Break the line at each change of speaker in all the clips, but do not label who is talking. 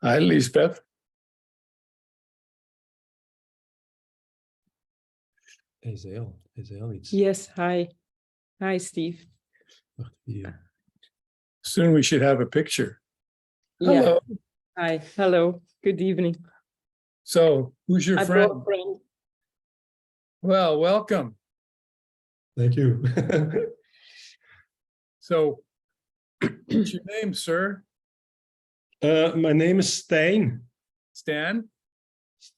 Hi, Lisbeth.
Is heel iets.
Yes, hi. Hi, Steve.
Wacht, hier.
Soon we should have a picture.
Yeah.
Hello.
Hi, hello. Good evening.
So, who's your
I
friend?
brought a friend.
Well, welcome.
Thank you.
So, what's your name, sir?
My name is Stijn.
Stan?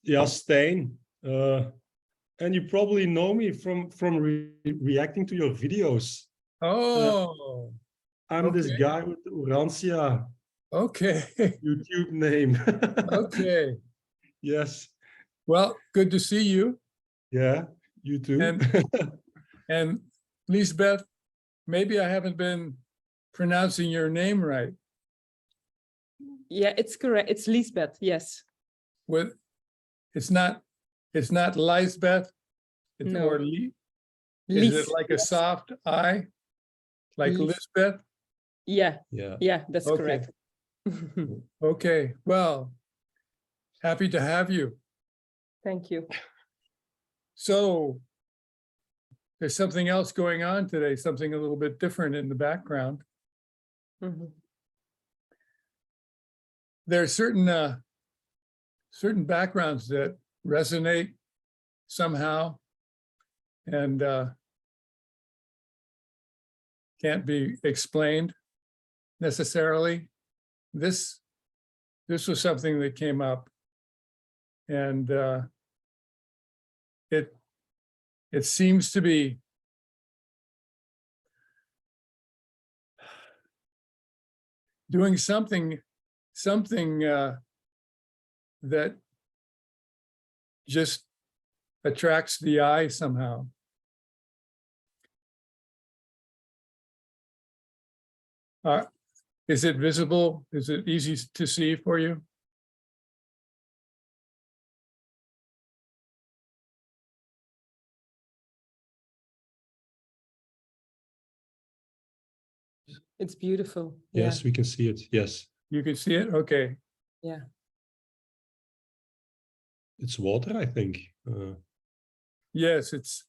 Yeah, Stijn. And you probably know me from reacting to your videos.
Oh,
I'm this
okay.
guy with the Urantia
Okay.
YouTube name.
Okay.
Yes.
Well, good to see you.
Yeah, you too.
And Lisbeth, maybe I haven't been pronouncing your name right.
Yeah, it's correct. It's Lisbeth, yes.
With it's not Lisbeth. It's
No.
or is it like a
yes.
soft I? Like
Lis.
Lisbeth?
Yeah,
Yeah.
yeah, that's
Okay.
correct.
Okay. Well, happy to have you.
Thank you.
So there's something else going on today, something a little bit different in the background.
Mhm.
There are certain backgrounds that resonate somehow and can't be explained necessarily. This was something that came up, and it seems to be doing something that just attracts the eye somehow. Is it visible? Is it easy to see for you?
It's beautiful.
Yes, we can see it. Yes.
You can see it? Okay.
Yeah.
It's water, I think.
Yes, it's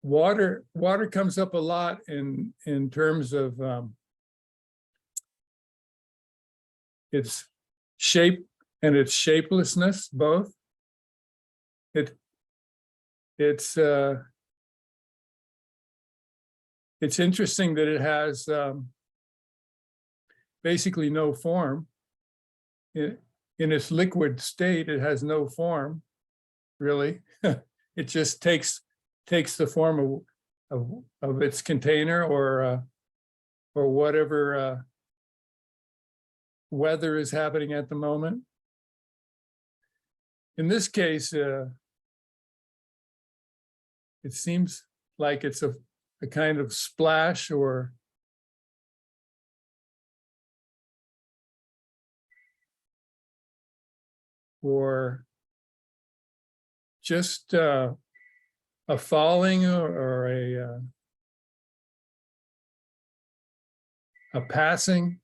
water. Water comes up a lot in terms of its shape and its shapelessness, both. It's interesting that it has basically no form. In its liquid state, it has no form, really. It just takes the form of its container or whatever weather is happening at the moment. In this case, it seems like it's a kind of splash or just a falling or a passing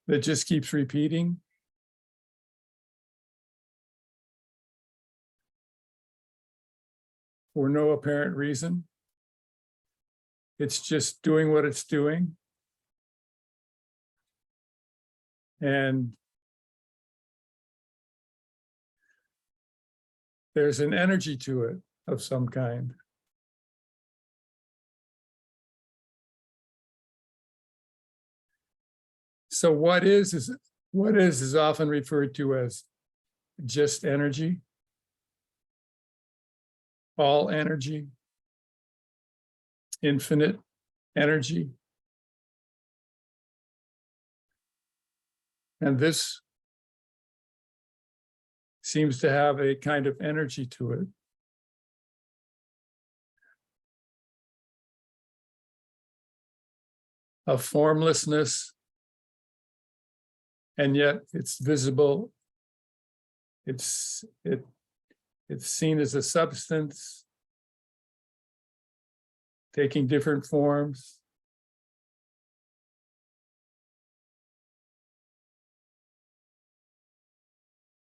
that just keeps repeating. For no apparent reason. It's just doing what it's doing. And there's an energy to it of some kind. So what is often referred to as just energy, all energy, infinite energy. And this seems to have a kind of energy to it. A formlessness, and yet it's visible. It's seen as a substance, taking different forms.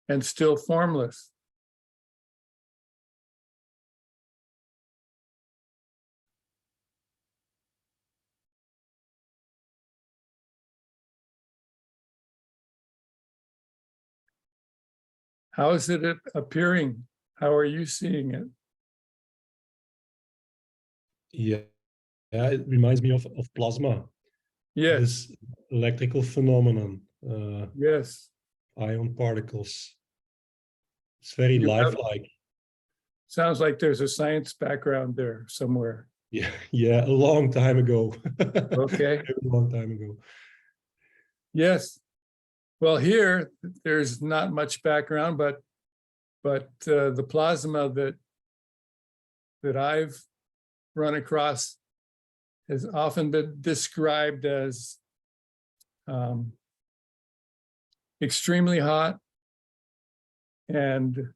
and still formless. How is it appearing? How are you seeing it?
Yeah, it reminds me of plasma,
Yes,
this electrical phenomenon,
yes.
ion particles. It's very
You have-
lifelike.
Sounds like there's a science background there somewhere.
Yeah, yeah, a long time ago.
Okay,
A long time ago.
yes. Well, here, there's not much background, but the plasma that I've run across has often been described as extremely hot and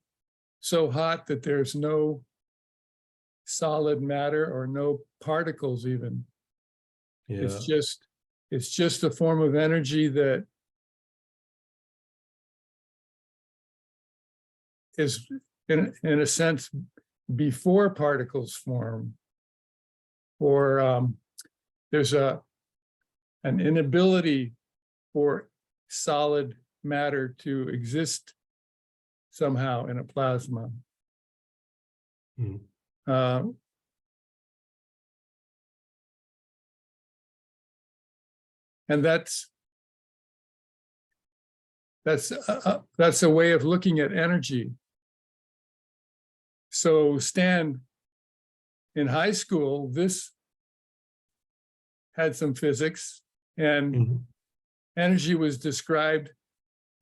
so hot that there's no solid matter or no particles even.
Yeah,
It's just a form of energy that is in a sense before particles form, or there's an inability for solid matter to exist somehow in a plasma.
mm,
Uh, and that's a way of looking at energy. So Stan, in high school, this had some physics, and
mhm.
energy was described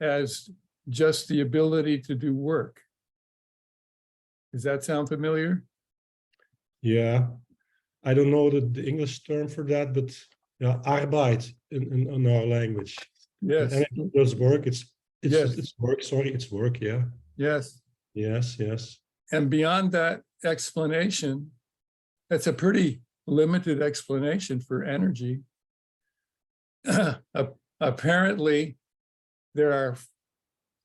as just the ability to do work. Does that sound familiar?
Yeah. I don't know the English term for that, but yeah, arbeid in our language.
Yes,
And it does work.
Yes.
It's work. Sorry, it's work. Yeah.
yes.
Yes. Yes.
And beyond that explanation, that's a pretty limited explanation for energy. Apparently, there are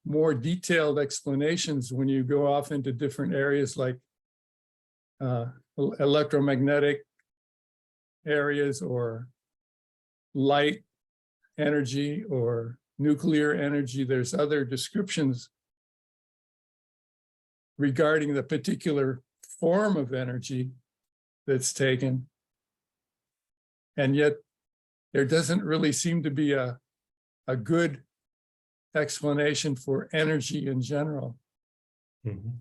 more detailed explanations when you go off into different areas like electromagnetic areas or light energy or nuclear energy. There's other descriptions regarding the particular form of energy that's taken. And yet there doesn't really seem to be a good explanation for energy in general.
Mhm.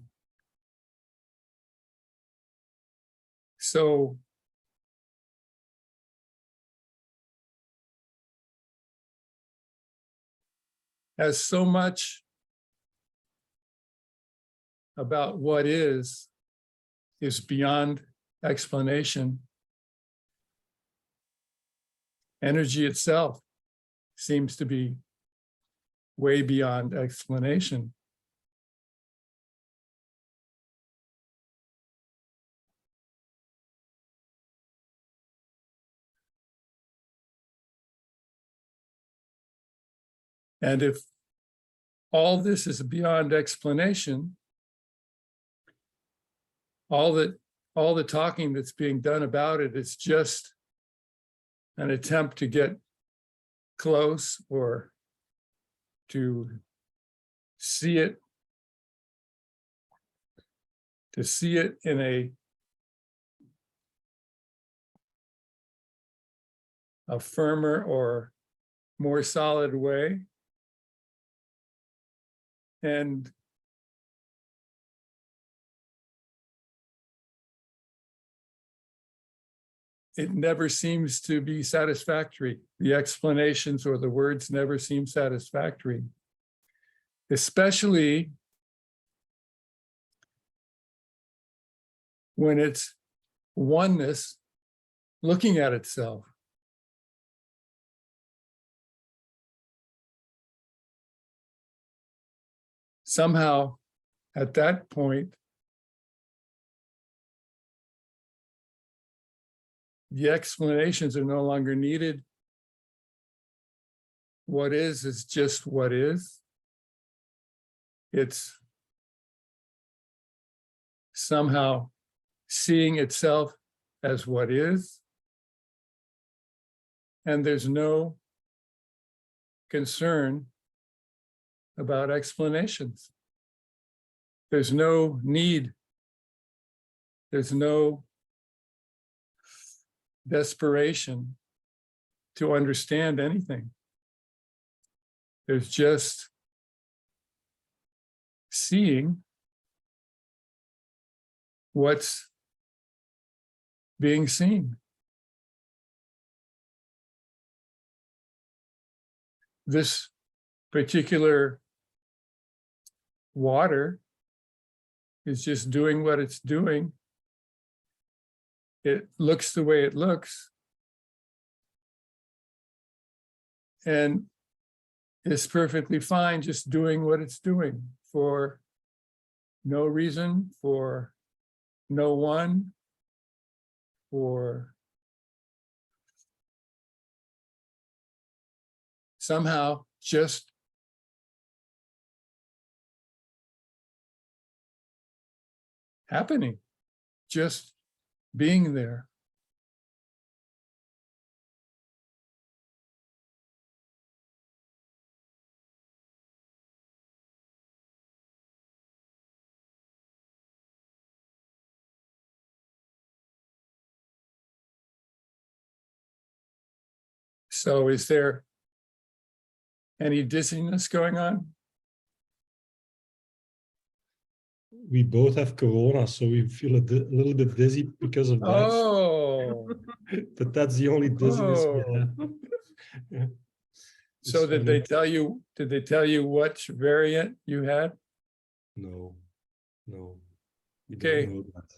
So as so much about what is beyond explanation, energy itself seems to be way beyond explanation. And if all this is beyond explanation, all the talking that's being done about it is just an attempt to get close or to see it in a firmer or more solid way. And it never seems to be satisfactory. The explanations or the words never seem satisfactory, especially when it's oneness looking at itself. Somehow, at that point, the explanations are no longer needed. What is just what is. It's somehow seeing itself as what is, and there's no concern about explanations. There's no need. There's no desperation to understand anything. There's just seeing what's being seen. This particular water is just doing what it's doing. It looks the way it looks. And it's perfectly fine just doing what it's doing for no reason, for no one, for somehow just happening, just being there. So is there any dizziness going on?
We both have corona, so we feel a little bit dizzy because of that.
Oh,
But that's the only dizziness we
Oh.
have. Yeah.
so
It's
did they tell you which variant you had?
No, no. We
Okay.
don't know that.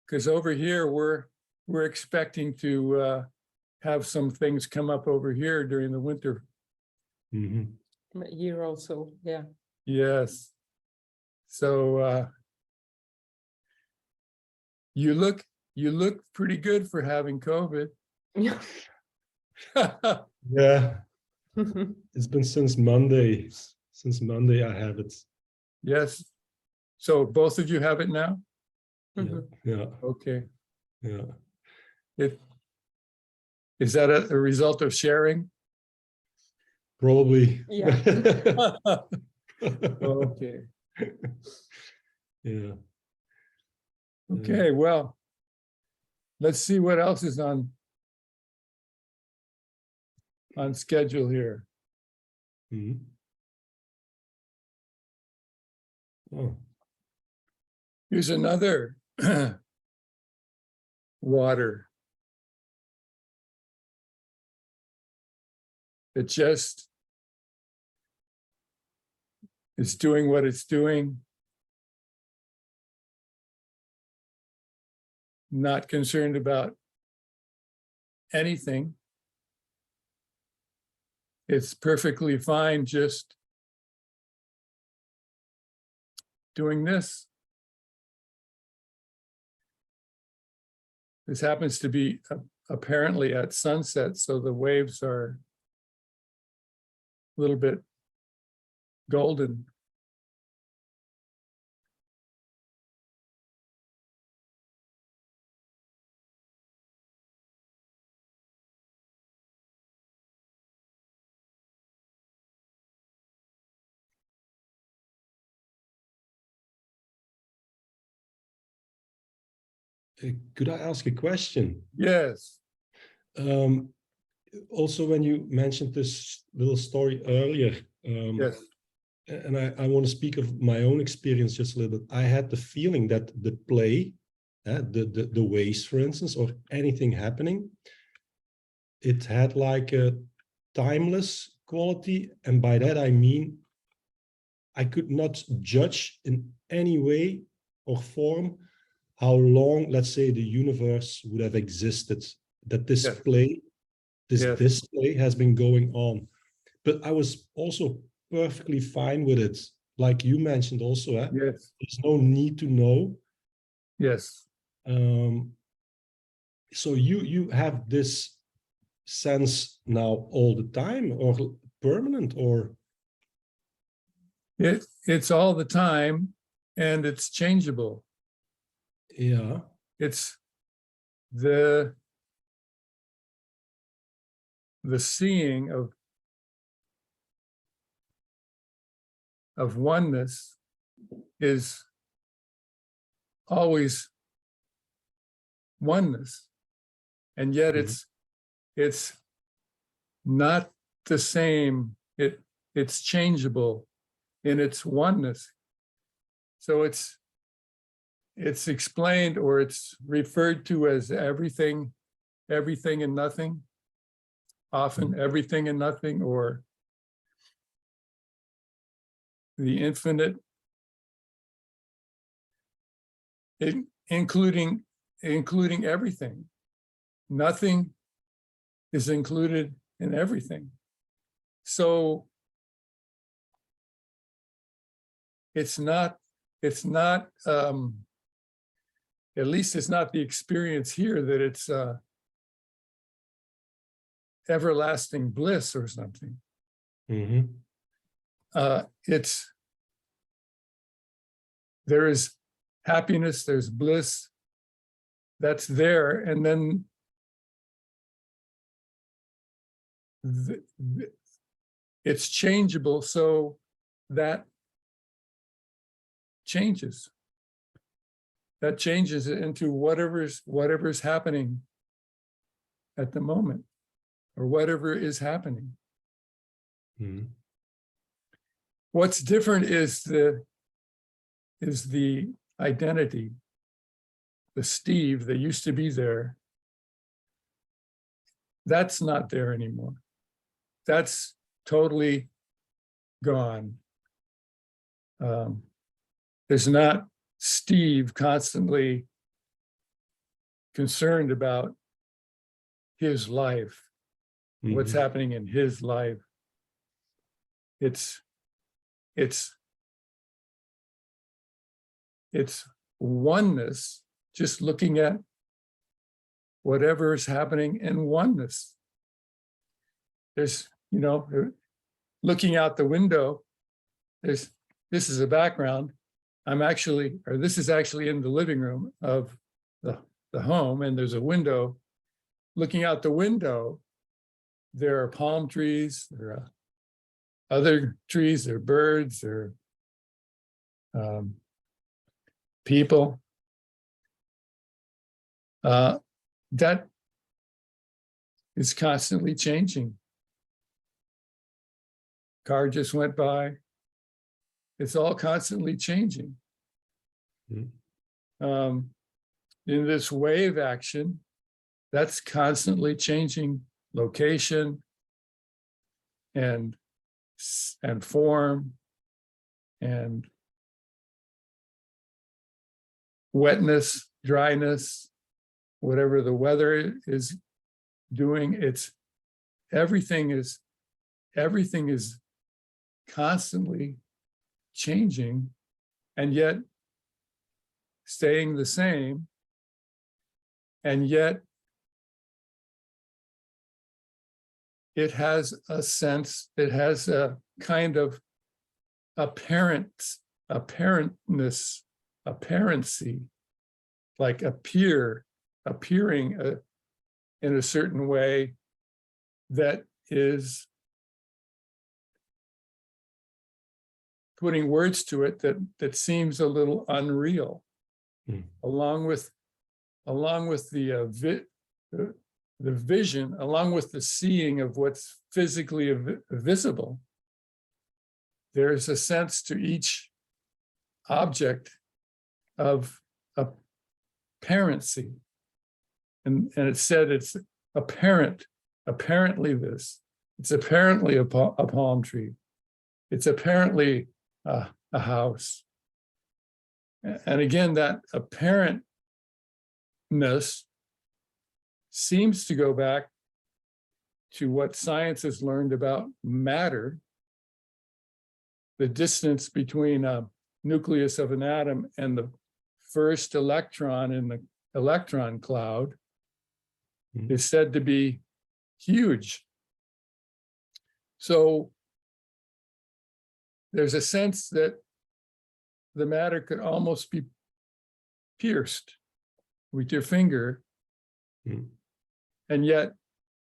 Because over here, we're expecting to have some things come up over here during the winter.
Mhm.
Here also, yeah.
Yes. So you look pretty good for having COVID.
Yeah.
Yeah, it's been since Monday. Since Monday, I have it.
Yes. So both of you have it now?
Yeah, yeah,
Okay.
yeah.
Is that a result of sharing?
Probably.
Yeah.
Okay.
Yeah.
Okay, well, let's see what else is on schedule here.
Mhm. Oh,
Here's another water. It just is doing what it's doing. Not concerned about anything. It's perfectly fine just doing this. This happens to be apparently at sunset, so the waves are a little bit golden.
could I ask a question?
Yes,
Also, when you mentioned this little story earlier,
yes,
and I want to speak of my own experience just a little bit. I had the feeling that the play, the waves, for instance, or anything happening, it had like a timeless quality. And by that, I mean, I could not judge in any way or form how long, let's say, the universe would have existed, that this
Yes.
play, this
Yes.
display has been going on. But I was also perfectly fine with it. Like you mentioned also,
yes,
there's no need to know.
yes.
So you have this sense now all the time, or permanent, or
it's all the time and it's changeable.
Yeah.
It's the seeing of oneness is always oneness, and yet it's not the same. It's changeable in its oneness. So it's explained, or it's referred to as everything and nothing, often everything and nothing, or the infinite, including everything. Nothing is included in everything. So it's not, at least it's not the experience here that it's everlasting bliss or something. There is happiness, there's bliss that's there, and then it's changeable, so that changes. That changes it into whatever's happening at the moment, or whatever is happening. What's different is the identity, the Steve that used to be there. That's not there anymore. That's totally gone. There's not Steve constantly concerned about his life, what's happening in his life. It's oneness, just looking at whatever is happening in oneness. There's, looking out the window, this is a background. This is actually in the living room of the home, and there's a window. Looking out the window, there are palm trees, there are other trees, there are birds, there are people. That is constantly changing. Car just went by. It's all constantly changing. In this wave action, that's constantly changing location and form and wetness, dryness, whatever the weather is doing. Everything is constantly changing, and yet staying the same, and yet it has a sense, it has a kind of apparency, like appearing in a certain way that is putting words to it that seems a little unreal, along with the vision, along with the seeing of what's physically visible. There's a sense to each object of apparency, and it said it's apparently this. It's apparently a palm tree. It's apparently a house. And again, that apparentness seems to go back to what science has learned about matter, the distance between a nucleus of an atom and the first electron in the electron cloud is said to be huge. So there's a sense that the matter could almost be pierced with your finger. And yet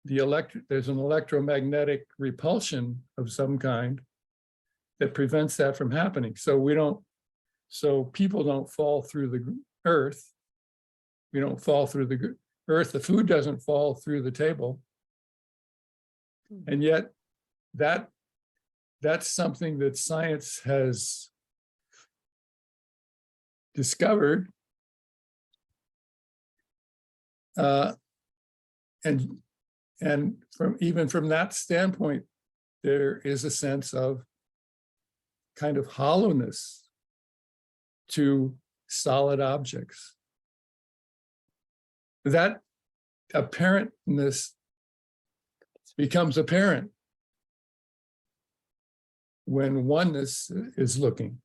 there's an electromagnetic repulsion of some kind that prevents that from happening. So people don't fall through the earth. We don't fall through the earth. The food doesn't fall through the table. And yet that's something that science has discovered. And from that standpoint, there is a sense of kind of hollowness to solid objects. That apparentness becomes apparent when oneness is looking.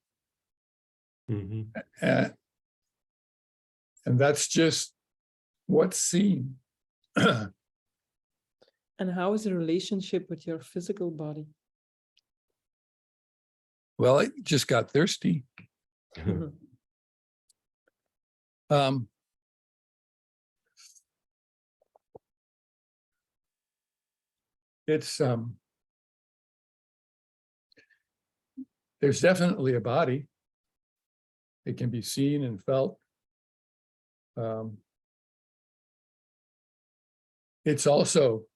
And that's just what's seen.
And how is the relationship with your physical body?
Well, I just got thirsty. There's definitely a body. It can be seen and felt. It also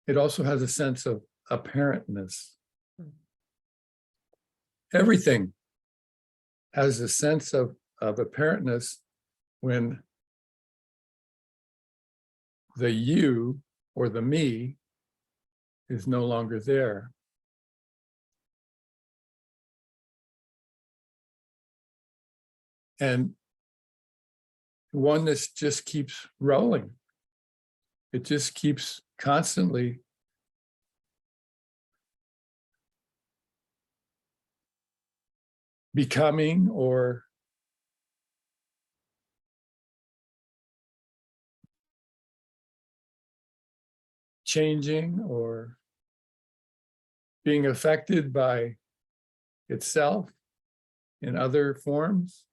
has a sense of apparentness. Everything has a sense of apparentness when the you or the me is no longer there. And oneness just keeps rolling. It just keeps constantly becoming or changing or being affected by itself in other forms.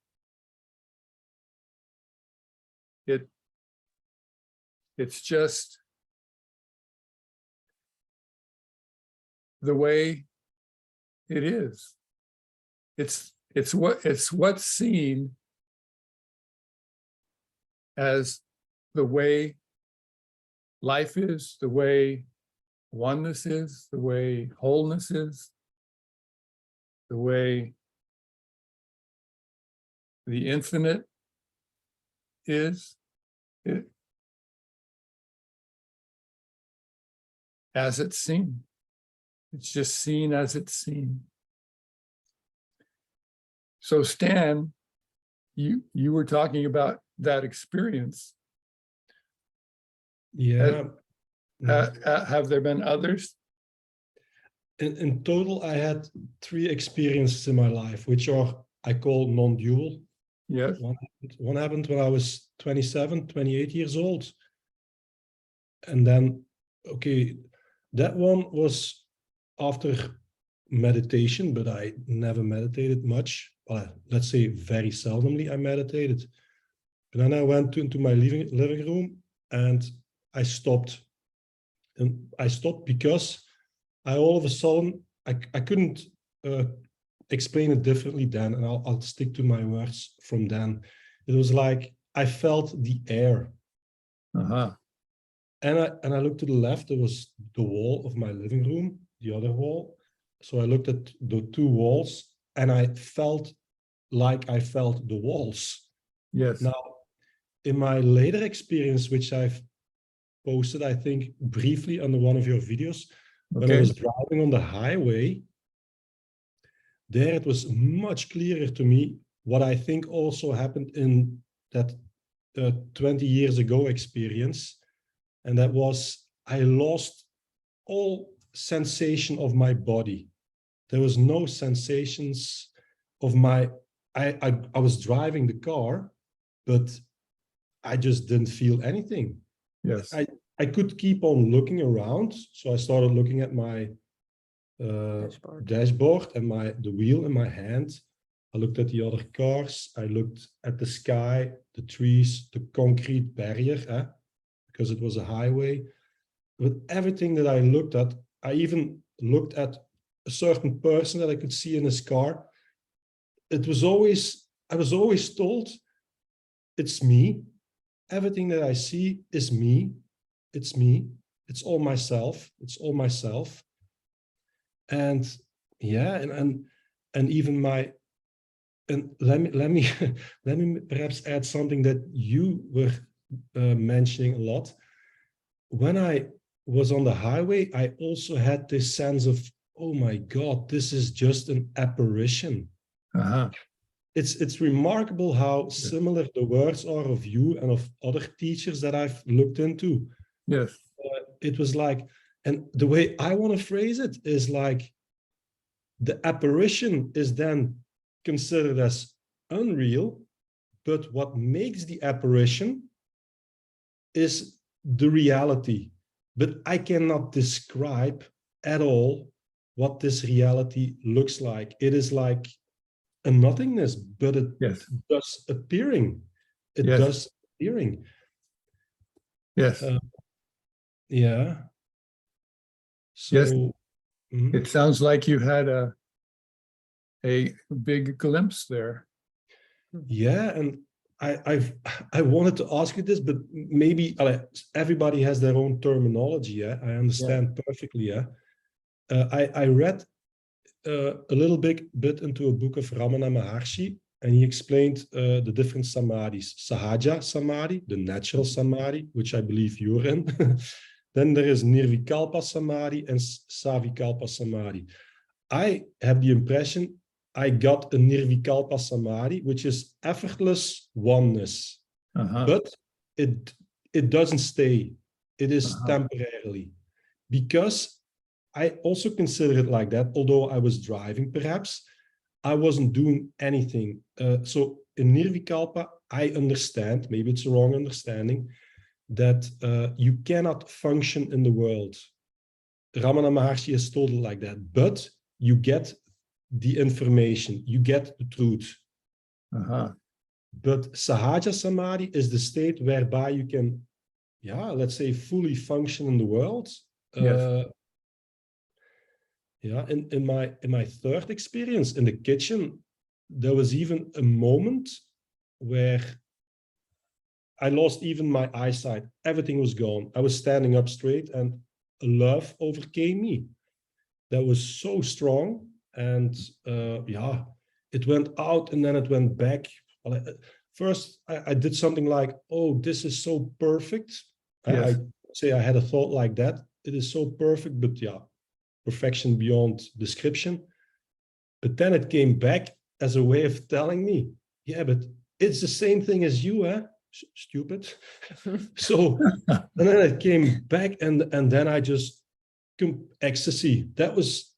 It's just the way it is. It's what's seen as the way life is, the way oneness is, the way wholeness is, the way the infinite is. As it's seen. It's just seen as it's seen. So Stan, you were talking about that experience.
Yeah.
Have there been others?
In total, I had 3 experiences in my life, which I call non-dual.
Yes.
One happened when I was 27, 28 years old. And then, okay, that one was after meditation, but I never meditated much. Let's say very seldomly I meditated. And then I went into my living room and I stopped. And I stopped because I all of a sudden, I couldn't explain it differently then, and I'll stick to my words from then. It was like I felt the air. And I looked to the left, there was the wall of my living room, the other wall. So I looked at the 2 walls and I felt like I felt the walls.
Yes.
Now, in my later experience, which I've posted, I think, briefly under one of your videos, when I was driving on the highway, there it was much clearer to me what I think also happened in that 20 years ago experience. And that was, I lost all sensation of my body. There was no sensations of I was driving the car, but I just didn't feel anything.
Yes.
I could keep on looking around. So I started looking at my dashboard and the wheel in my hand. I looked at the other cars. I looked at the sky, the trees, the concrete barrier, because it was a highway. With everything that I looked at, I even looked at a certain person that I could see in his car. I was always told, it's me. Everything that I see is me. It's me. It's all myself. It's all myself. And yeah, and even my, and let me let me perhaps add something that you were mentioning a lot. When I was on the highway, I also had this sense of, oh my God, this is just an apparition.
Uh-huh.
It's remarkable how similar the words are of you and of other teachers that I've looked into.
Yes.
It was like, and the way I want to phrase it is like, the apparition is then considered as unreal, but what makes the apparition is the reality. But I cannot describe at all what this reality looks like. It is like a nothingness, but it
Yes.
does appearing. It
Yes.
does appearing.
Yes.
Yeah. So
Yes.
mhm.
It sounds like you had a big glimpse there.
Yeah, and I wanted to ask you this, but maybe everybody has their own terminology. Yeah, I understand perfectly. Yeah, I read a little bit into a book of Ramana Maharshi, and he explained the different samadhis. Sahaja samadhi, the natural samadhi, which I believe you're in. Then there is Nirvikalpa samadhi and Savikalpa samadhi. I have the impression I got a Nirvikalpa samadhi, which is effortless oneness,
Uh-huh.
but it doesn't stay. It is
Uh-huh.
temporarily, because I also consider it like that. Although I was driving, perhaps I wasn't doing anything. So in Nirvikalpa, I understand, maybe it's a wrong understanding, that you cannot function in the world. Ramana Maharshi has told it like that, but you get the information, you get the truth.
Uh-huh.
But Sahaja Samadhi is the state whereby you can, let's say, fully function in the world.
Yes.
In my third experience in the kitchen, there was even a moment where I lost even my eyesight. Everything was gone. I was standing up straight, and love overcame me. That was so strong, and it went out and then it went back. First, I did something like, "Oh, this is so perfect."
Yes.
I say I had a thought like that. It is so perfect, but perfection beyond description. But then it came back as a way of telling me, "Yeah, but it's the same thing as you, eh? Stupid." So, and then it came back, and then I just ecstasy. That was,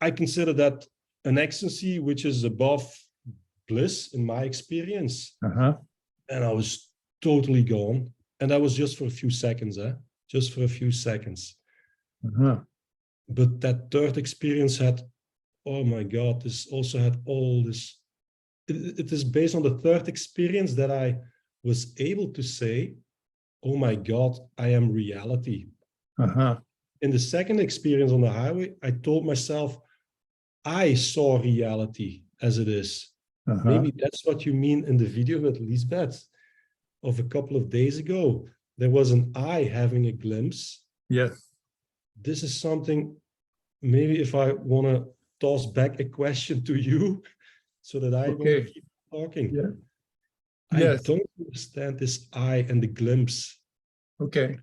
I consider that an ecstasy which is above bliss in my experience.
Uh-huh.
And I was totally gone. And that was just for a few seconds, just for a few seconds.
Uh-huh.
But that third experience had, oh my God, this also had all this. It is based on the third experience that I was able to say, oh my God, I am reality.
Uh-huh.
In the second experience on the highway, I told myself, I saw reality as it is.
Uh-huh.
Maybe that's what you mean in the video with Lisbeth of a couple of days ago. There was an I having a glimpse.
Yes.
This is something, maybe if I want to toss back a question to you so that I
Okay.
will keep talking.
Yeah.
I
Yes.
don't understand this I and the glimpse.
Okay.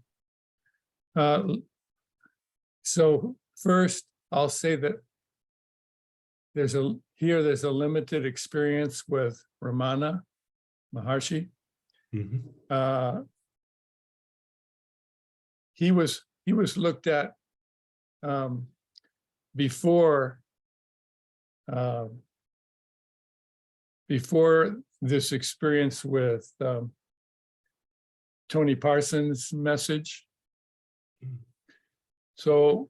So first, I'll say that there's a limited experience with Ramana Maharshi.
Mm-hmm.
He was looked at before this experience with Tony Parsons' message. So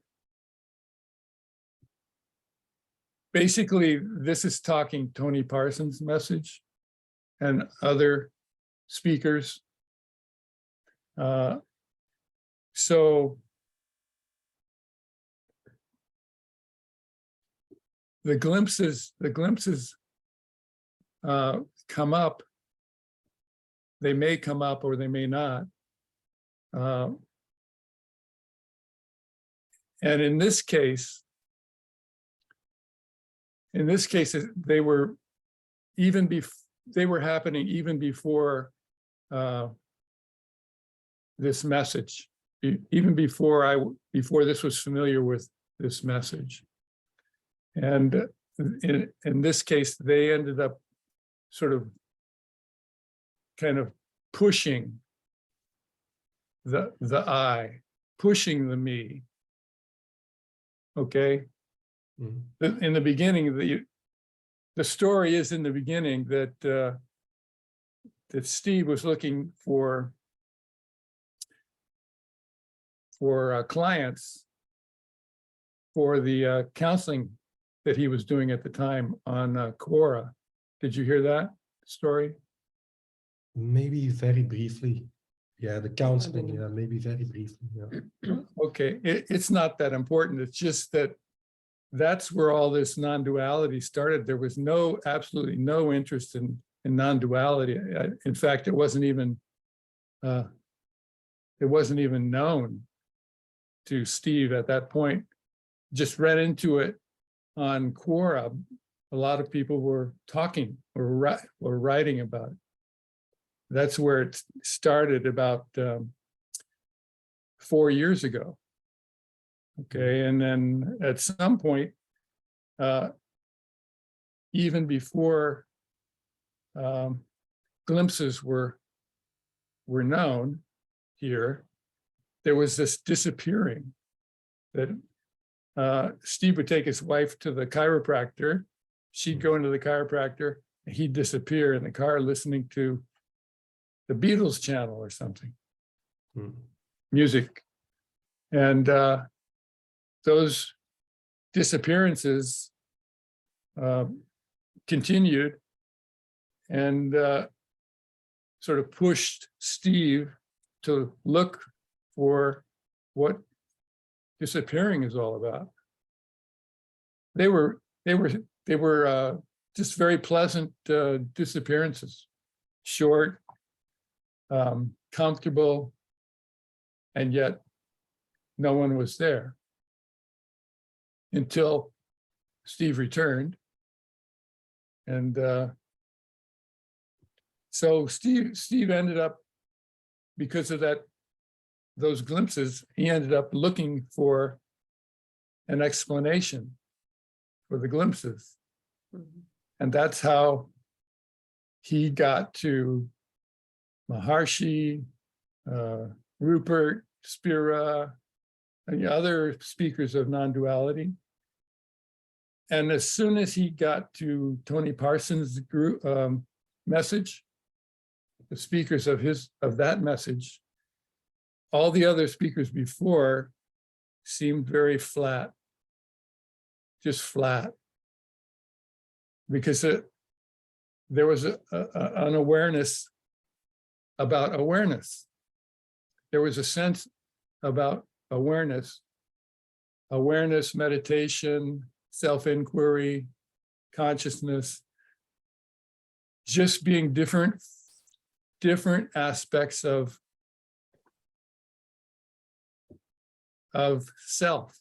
basically, this is talking Tony Parsons' message and other speakers. So the glimpses come up. They may come up or they may not. And in this case, they were happening even before this message, even before this was familiar with this message. And in this case, they ended up sort of kind of pushing the I, pushing the me. Okay.
Mhm.
In the beginning, the story is in the beginning that Steve was looking for clients for the counseling that he was doing at the time on Quora. Did you hear that story?
Maybe very briefly. Yeah, the counseling,
didn't.
yeah, maybe very briefly. Yeah.
Okay, it's not that important. It's just that that's where all this non-duality started. There was absolutely no interest in non-duality. In fact, it wasn't even known to Steve at that point. Just read into it on Quora. A lot of people were talking or writing about it. That's where it started about 4 years ago. Okay, and then at some point, even before glimpses were known here, there was this disappearing that Steve would take his wife to the chiropractor. She'd go into the chiropractor, and he'd disappear in the car listening to the Beatles channel or something, music. And those disappearances continued and sort of pushed Steve to look for what disappearing is all about. They were just very pleasant disappearances, short, comfortable, and yet no one was there until Steve returned. And so Steve ended up, because of those glimpses, he ended up looking for an explanation for the glimpses.
Mhm.
And that's how he got to Maharshi, Rupert, Spira, and the other speakers of non-duality. And as soon as he got to Tony Parsons' group message, the speakers of that message, all the other speakers before seemed very flat, just flat, because there was an awareness about awareness. There was a sense about awareness, meditation, self-inquiry, consciousness, just being different aspects of self.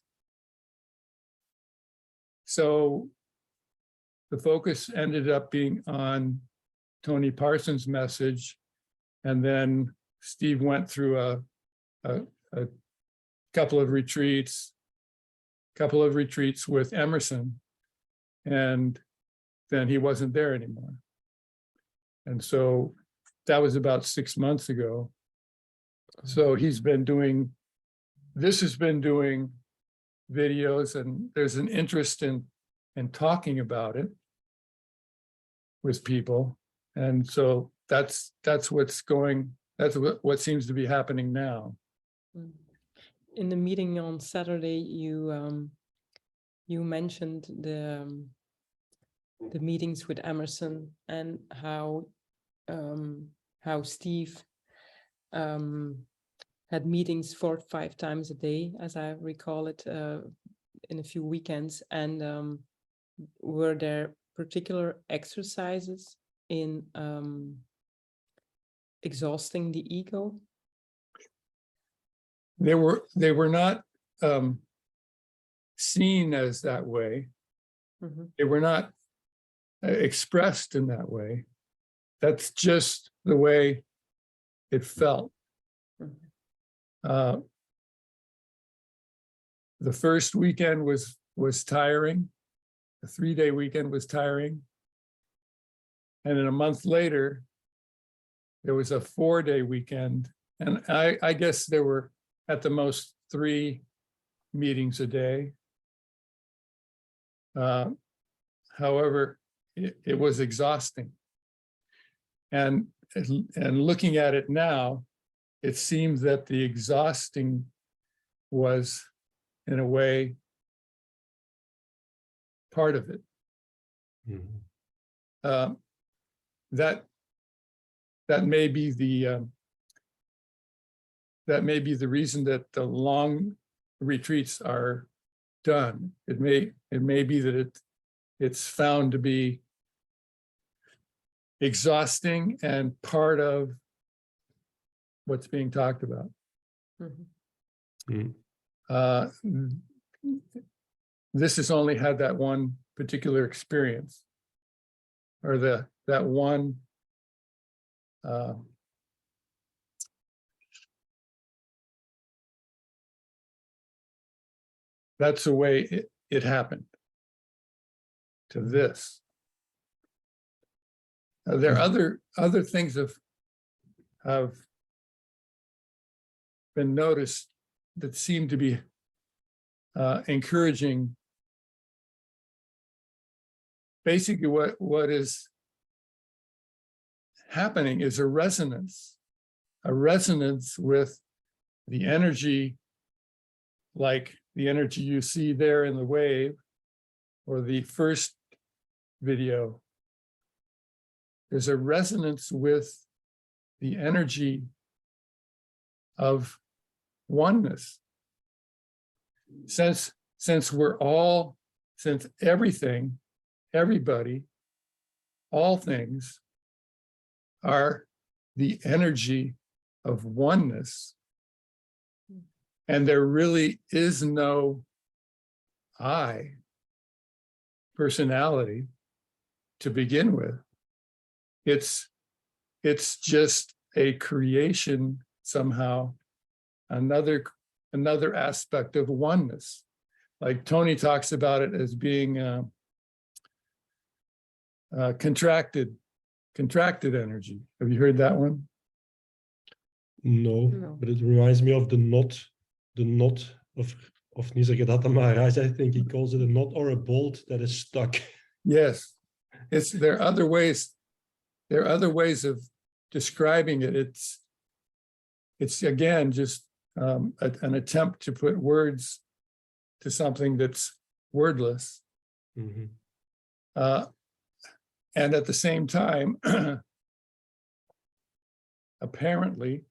So the focus ended up being on Tony Parsons' message, and then Steve went through a couple of retreats with Emerson, and then he wasn't there anymore. And so that was about 6 months ago. So he's been doing videos, and there's an interest in talking about it with people. And so that's what seems to be happening now.
In the meeting on Saturday, you mentioned the meetings with Emerson and how Steve had meetings 4 or 5 times a day, as I recall it, in a few weekends. And were there particular exercises in exhausting the ego?
They were not seen as that way.
Mhm.
They were not expressed in that way. That's just the way it felt.
Mhm.
The first weekend was tiring. The 3-day weekend was tiring. And then a month later, there was a 4-day weekend. And I guess there were at the most 3 meetings a day. However, it was exhausting. And looking at it now, it seems that the exhausting was, in a way, part of it.
Mhm.
That may be the reason that the long retreats are done. It may be that it's found to be exhausting and part of what's being talked about.
Mhm.
Mhm.
This has only had that one particular experience, or that one that's the way it happened to this. There are other things have been noticed that seem to be encouraging. Basically, what is happening is a resonance with the energy, like the energy you see there in the wave, or the first video. There's a resonance with the energy of oneness. Since everything, everybody, all things are the energy of oneness, and there really is no I, personality, to begin with. It's just a creation somehow, another aspect of oneness. Like Tony talks about it as being contracted energy. Have you heard that one?
No,
No.
but it reminds me of the knot of Nisargadatta Maharaj. I think he calls it a knot or a bolt that is stuck.
Yes, there are other ways. There are other ways of describing it. It's again just an attempt to put words to something that's wordless,
Mhm.
and at the same time, apparently,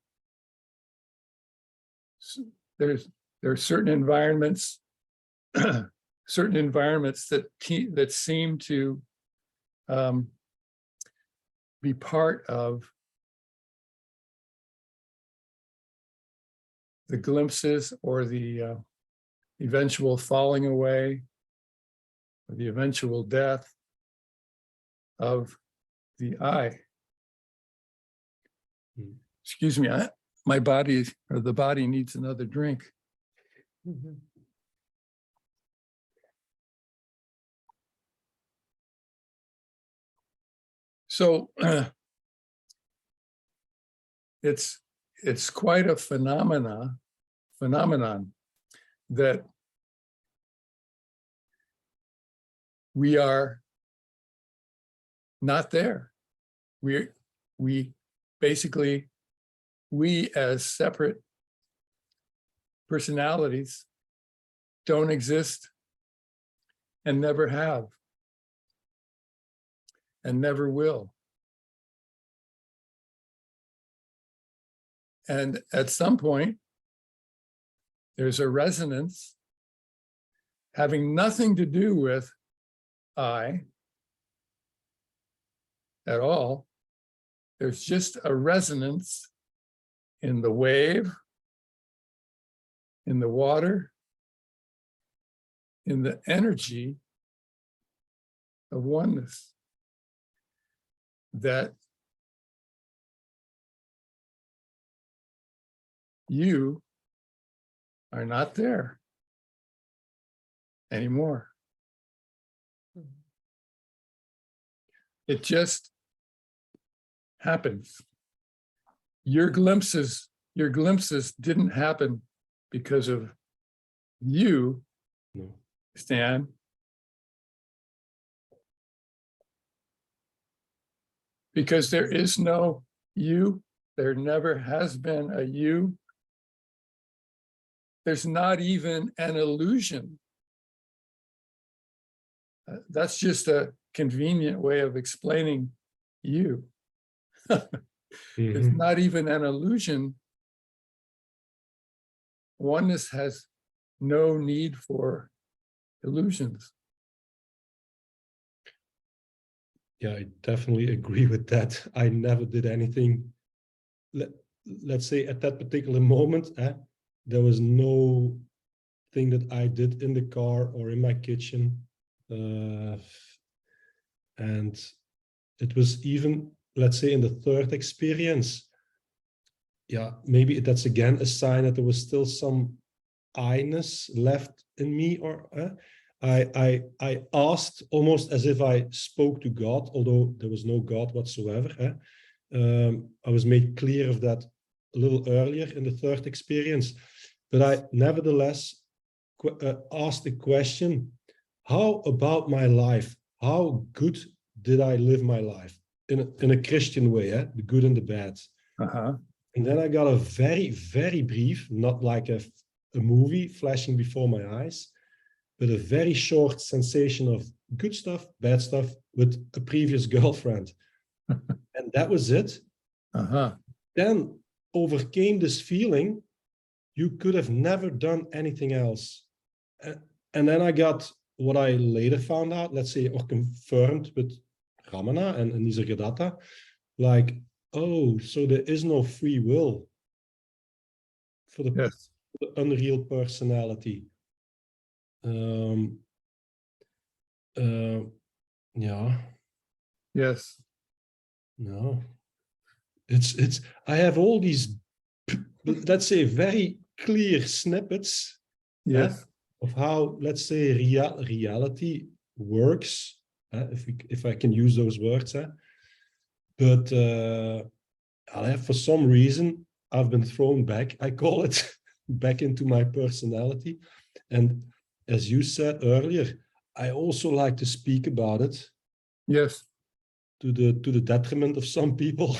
there are certain environments, that seem to be part of the glimpses or the eventual falling away, or the eventual death of the I.
Hmm.
Excuse me, my body, or the body, needs another drink.
Mhm.
So it's quite a phenomenon that we are not there. We basically, we as separate personalities don't exist and never have. and never will. And at some point, there's a resonance having nothing to do with I at all. There's just a resonance in the wave, in the water, in the energy of oneness that you are not there anymore. It just happens. Your glimpses didn't happen because of you,
No.
Stan. Because there is no you. There never has been a you. There's not even an illusion. That's just a convenient way of explaining you. It's
Mhm.
not even an illusion. Oneness has no need for illusions.
Yeah, I definitely agree with that. I never did anything. Let's say at that particular moment, there was no thing that I did in the car or in my kitchen. And it was even, let's say, in the third experience, yeah, maybe that's again a sign that there was still some I-ness left in me, or I asked almost as if I spoke to God, although there was no God whatsoever. I was made clear of that a little earlier in the third experience, but I nevertheless asked the question, how about my life? How good did I live my life in a Christian way, the good and the bad?
Uh-huh.
And then I got a very, very brief, not like a movie flashing before my eyes, but a very short sensation of good stuff, bad stuff with a previous girlfriend. And that was it.
Uh-huh.
Then overcame this feeling, you could have never done anything else. And then I got what I later found out, let's say, or confirmed with Ramana and Nisargadatta, like, oh, so there is no free will for the
Yes.
unreal personality. Yeah,
Yes.
no, it's I have all these, let's say, very clear snippets
Yes.
of how, let's say, reality works, if I can use those words. But for some reason, I've been thrown back, I call it, back into my personality. And as you said earlier, I also like to speak about it
Yes.
to the detriment of some people.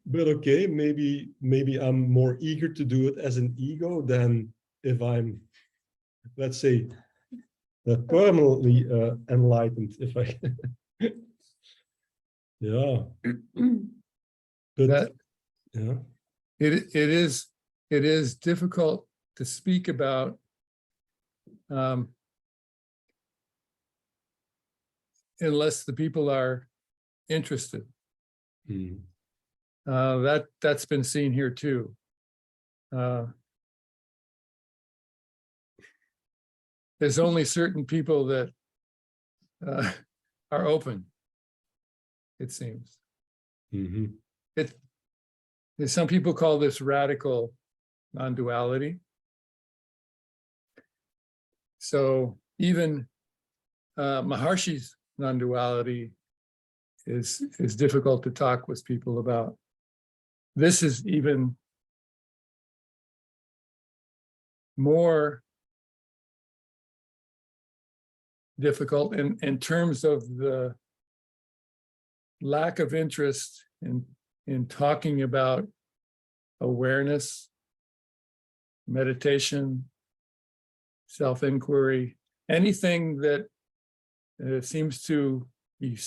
But okay, maybe I'm more eager to do it as an ego than if I'm, let's say, permanently enlightened, if I yeah. But
That
yeah.
it is difficult to speak about unless the people are interested.
Mm.
That's been seen here too. There's only certain people that are open, it seems.
Mm-hmm.
Some people call this radical non-duality. So even Maharshi's non-duality is difficult to talk with people about. This is even more difficult in terms of the lack of interest in talking about awareness, meditation, self-inquiry, anything that It seems to be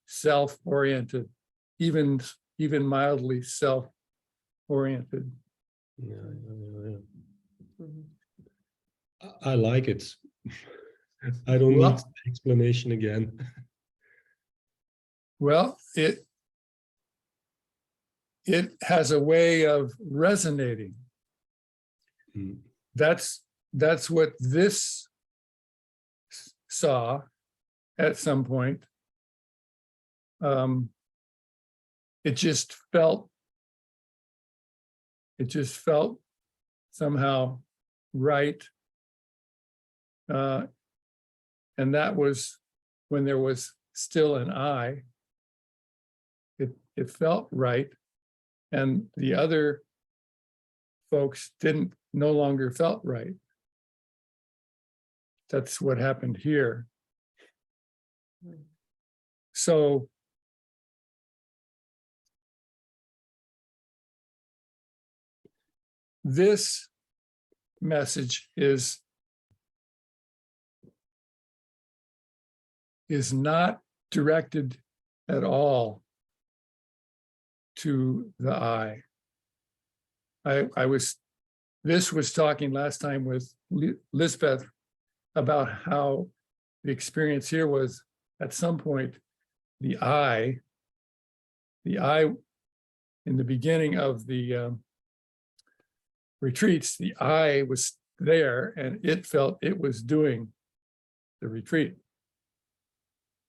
self-oriented, even mildly self-oriented.
Yeah.
Mhm.
I like it. I don't
Well-
need explanation again.
Well, it has a way of resonating.
Mm.
That's what this saw at some point. It just felt somehow right. And that was when there was still an I. It felt right. And the other folks no longer felt right. That's what happened here.
Mm.
So this message is not directed at all to the I. This was talking last time with Lisbeth about how the experience here was at some point, the I in the beginning of the retreats, the I was there and it felt it was doing the retreat.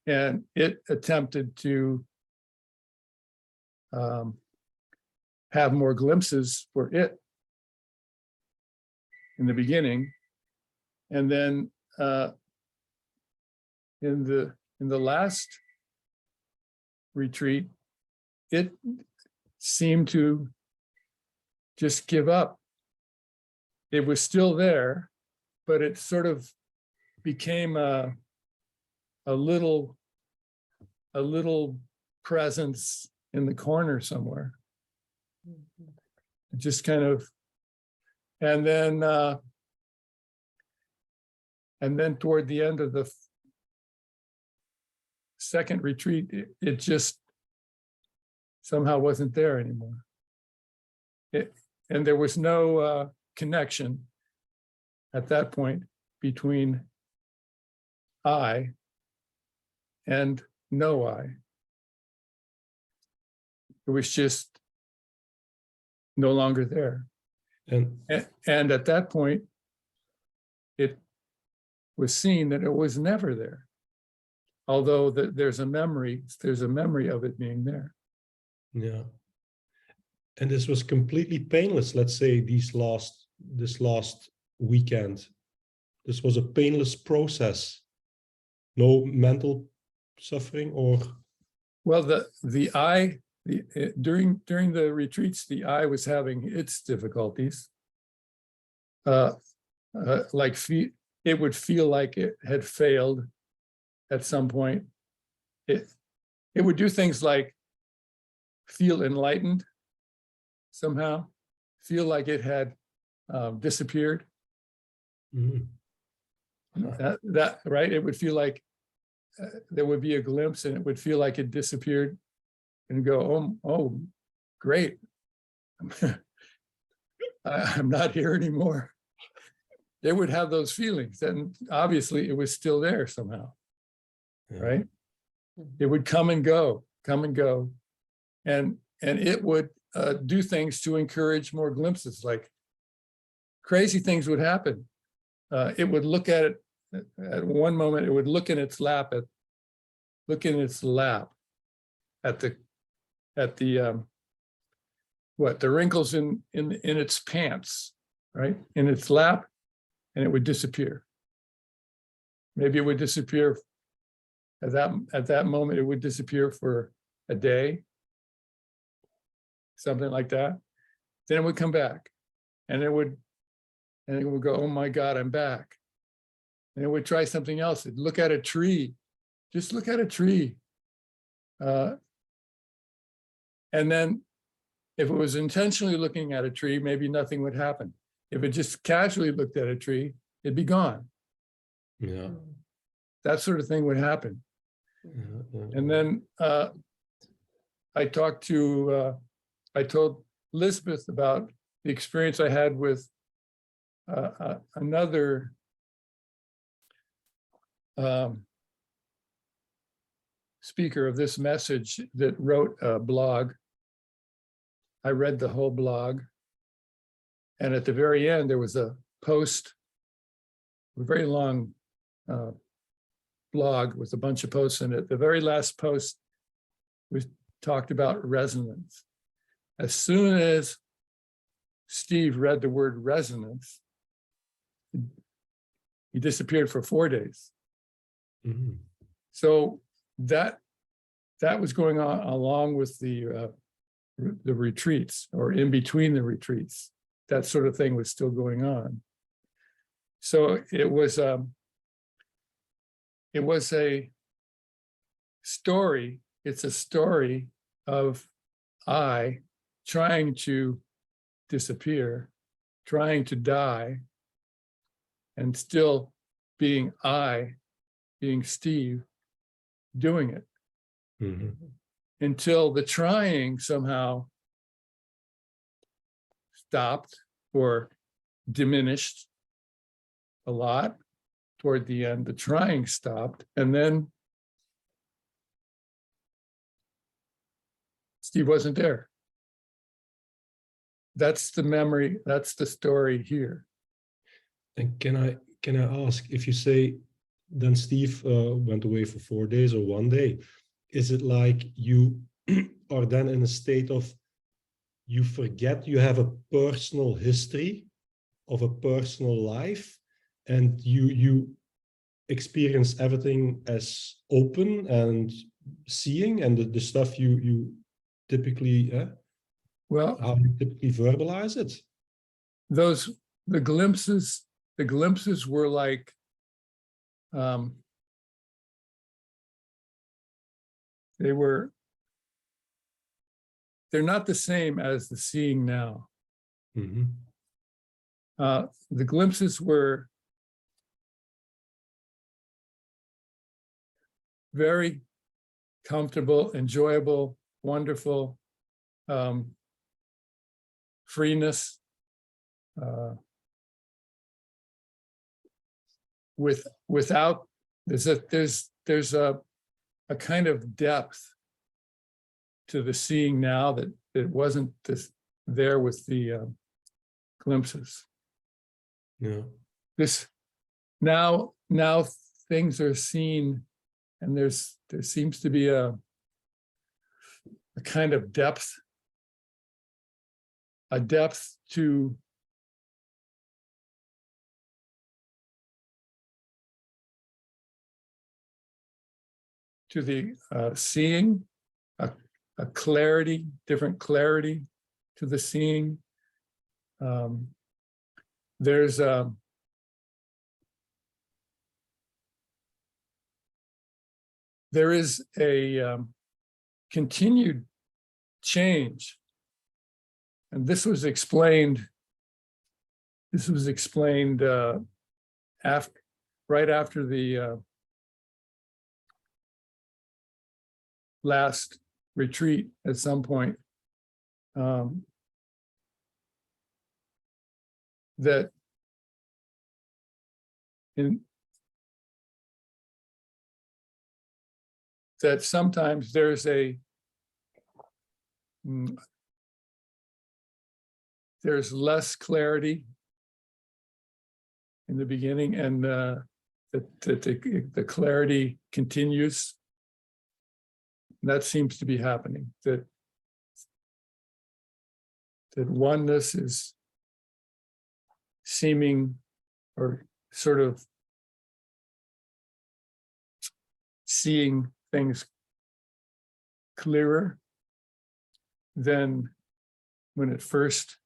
And it attempted to have more glimpses for it in the beginning. And then in the last retreat, it seemed to just give up. It was still there, but it sort of became a little presence in the corner somewhere.
Mhm.
It just kind of, and then toward the end of the second retreat, it just somehow wasn't there anymore. And there was no connection at that point between I and no I. It was just no longer there.
And
And at that point, it was seen that it was never there. Although there's a memory of it being there.
yeah. And this was completely painless, let's say this last weekend. This was a painless process. No mental suffering or
Well, the I, during the retreats, the I was having its difficulties. Like it would feel like it had failed at some point. It would do things like feel enlightened somehow, feel like it had disappeared.
Mhm.
That right? It would feel like there would be a glimpse, and it would feel like it disappeared, and go, oh, great. I'm not here anymore. They would have those feelings, and obviously it was still there somehow,
Yeah.
right?
Mhm.
It would come and go, and it would do things to encourage more glimpses. Like crazy things would happen. It would look at it at one moment. It would look in its lap at the what, the wrinkles in its pants, right, in its lap, and it would disappear. Maybe it would disappear at that moment. It would disappear for a day, something like that. Then it would come back, and it would go, oh my God, I'm back. And it would try something else. It'd look at a tree, just look at a tree. And then if it was intentionally looking at a tree, maybe nothing would happen. If it just casually looked at a tree, it'd be gone.
Yeah.
Mhm.
that sort of thing would happen. And then I told Lisbeth about the experience I had with another speaker of this message that wrote a blog. I read the whole blog. And at the very end, there was a post, a very long blog with a bunch of posts in it. The very last post was talked about resonance. As soon as Steve read the word resonance, he disappeared for 4 days.
Mm-hmm.
So that was going on along with the retreats, or in between the retreats. That sort of thing was still going on. So it was a story. It's a story of I trying to disappear, trying to die, and still being I, being Steve, doing it.
Mm-hmm.
Until the trying somehow stopped or diminished a lot toward the end. The trying stopped, and then Steve wasn't there. That's the memory, that's the story here.
And can I ask, if you say then Steve went away for 4 days or 1 day, is it like you are then in a state of you forget you have a personal history of a personal life, and you experience everything as open and seeing, and the stuff you typically
Well,
how you typically verbalize it?
the glimpses were like they're not the same as the seeing now.
Mm-hmm.
The glimpses were very comfortable, enjoyable, wonderful, freeness, without there's a kind of depth to the seeing now that it wasn't there with the glimpses.
Yeah.
This now things are seen, and there seems to be a kind of depth, to the seeing, a clarity, different clarity to the seeing. There is a continued change, and this was explained right after the last retreat at some point, that sometimes there's less clarity in the beginning, and the clarity continues. That seems to be happening, that oneness is seeming, or sort of seeing things clearer than when it first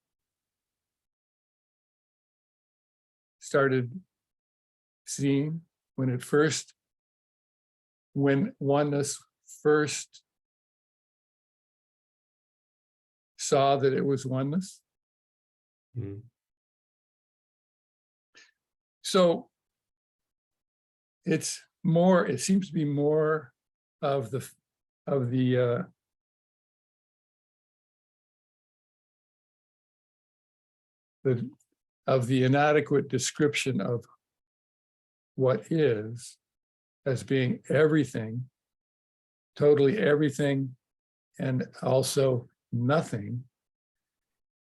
started seeing, when oneness first saw that it was oneness.
Mm.
So it's more, it seems to be more of the inadequate description of what is as being everything, totally everything, and also nothing,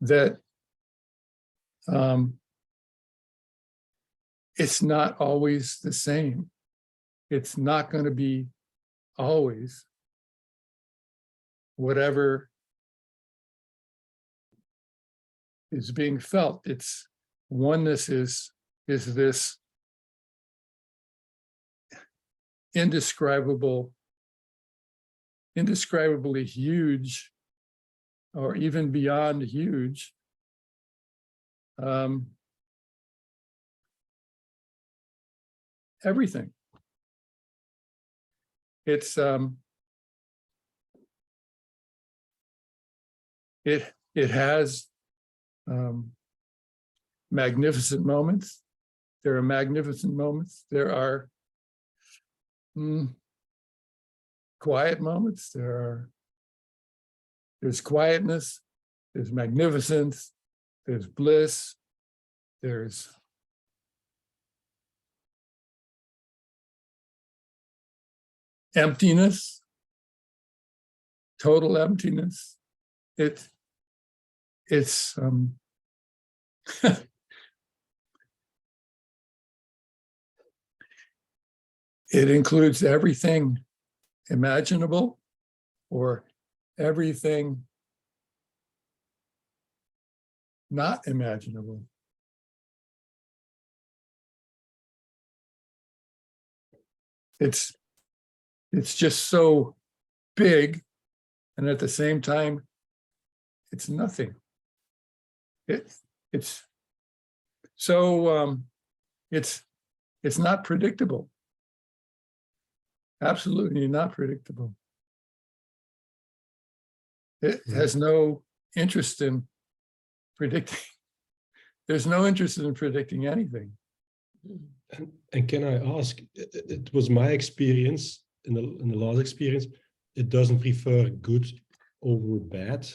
that it's not always the same. It's not going to be always whatever is being felt. It's oneness is this indescribably huge, or even beyond huge, everything. It's it has magnificent moments. There are magnificent moments. There are quiet moments. There's quietness. There's magnificence. There's bliss. There's emptiness, total emptiness. It's it includes everything imaginable or everything not imaginable. It's just so big, and at the same time, it's nothing. It's so it's not predictable. Absolutely not predictable. It has no interest in predicting. There's no interest in predicting anything.
And can I ask, it was my experience in the last experience, it doesn't prefer good over bad.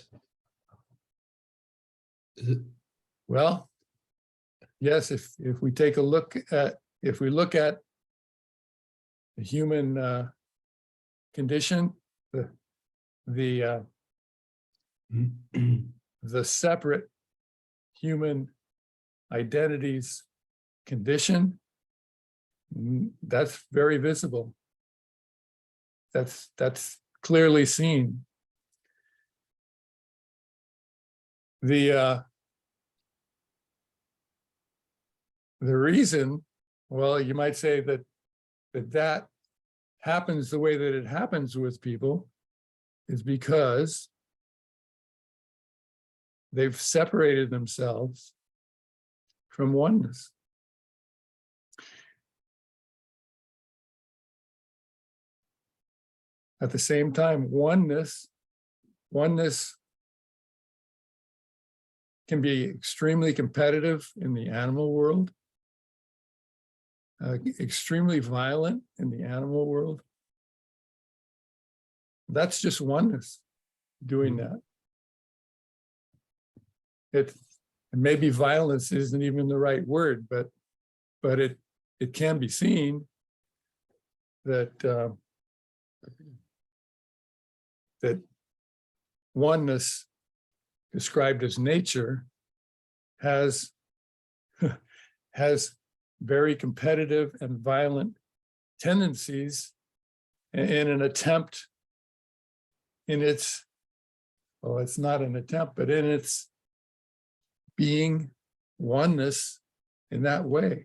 Well, yes, if we take a look at, if we look at the human condition, the separate human identities condition, that's very visible. That's clearly seen. The reason, well, you might say that happens the way that it happens with people is because they've separated themselves from oneness. At the same time, oneness can be extremely competitive in the animal world, extremely violent in the animal world. That's just oneness doing that. Maybe violence isn't even the right word, but it can be seen that that oneness, described as nature, has very competitive and violent tendencies in an attempt, in its, well, it's not an attempt, but in its being oneness in that way.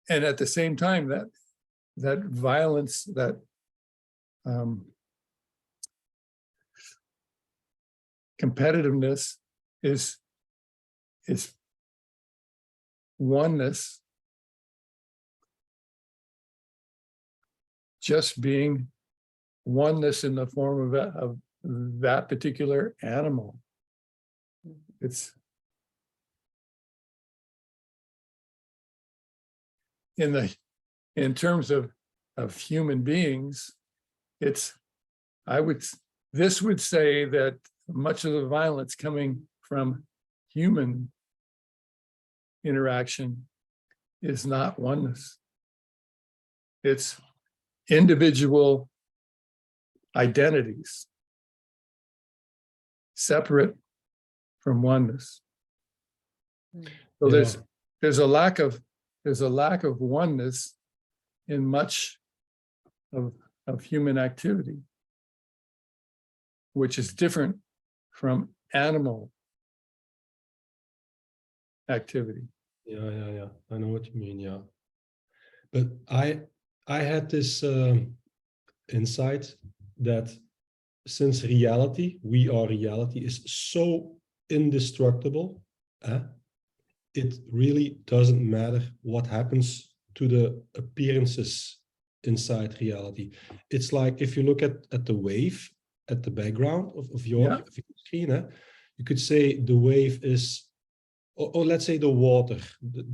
And at the same time, that violence, that competitiveness is oneness just being oneness in the form of that particular animal. It's in terms of human beings, this would say that much of the violence coming from human interaction is not oneness. It's individual identities separate from oneness. So there's a lack of oneness in much of human activity, which is different from animal activity.
Yeah. I know what you mean. Yeah, but I had this insight that since we are reality, is so indestructible, it really doesn't matter what happens to the appearances inside reality. It's like if you look at the wave at the background of your screen, you could say the wave is, or let's say the water.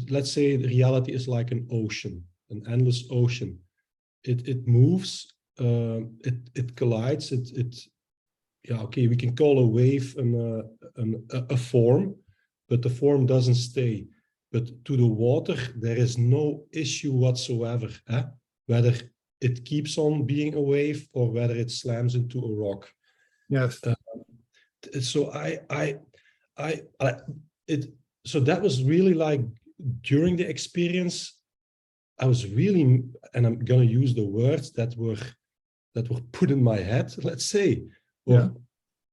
Let's say the reality is like an ocean, an endless ocean. It moves, it collides, okay, we can call a wave a form, but the form doesn't stay. But to the water, there is no issue whatsoever, whether it keeps on being a wave or whether it slams into a rock.
Yes.
So so that was really like during the experience, I was really, and I'm gonna use the words that were put in my head, let's say, or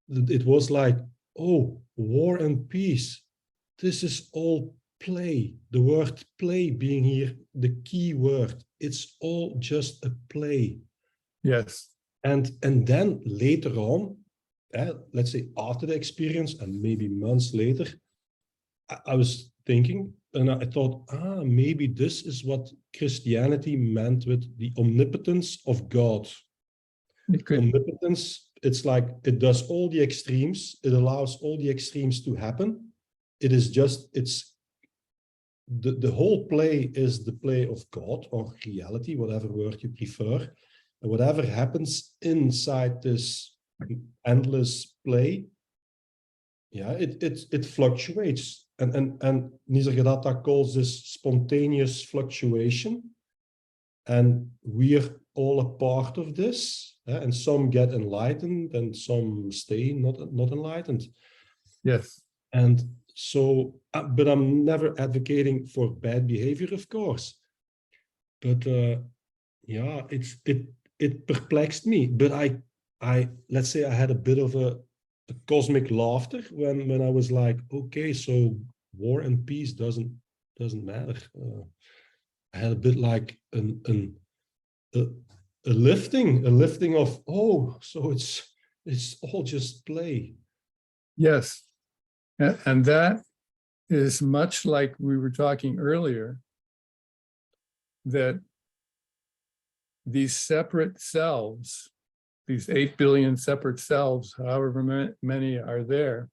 it was like, oh, war and peace. This is all play. The word play being here, the key word. It's all just a play.
Yes.
And then later on, let's say after the experience and maybe months later, I was thinking and I thought, maybe this is what Christianity meant with the omnipotence of God. Omnipotence, it's like it does all the extremes. It allows all the extremes to happen. It is just, the whole play is the play of God or reality, whatever word you prefer. And whatever happens inside this endless play, it fluctuates. And Nisargadatta calls this spontaneous fluctuation. And we're all a part of this. And some get enlightened and some stay not enlightened.
Yes.
And so, but I'm never advocating for bad behavior, of course. But it perplexed me. But I let's say I had a bit of a cosmic laughter when I was like, okay, so war and peace doesn't matter. I had a bit like a lifting of, oh, so it's all just play.
Yes. And that is much like we were talking earlier, that these separate selves, these 8 billion separate selves, however many are there,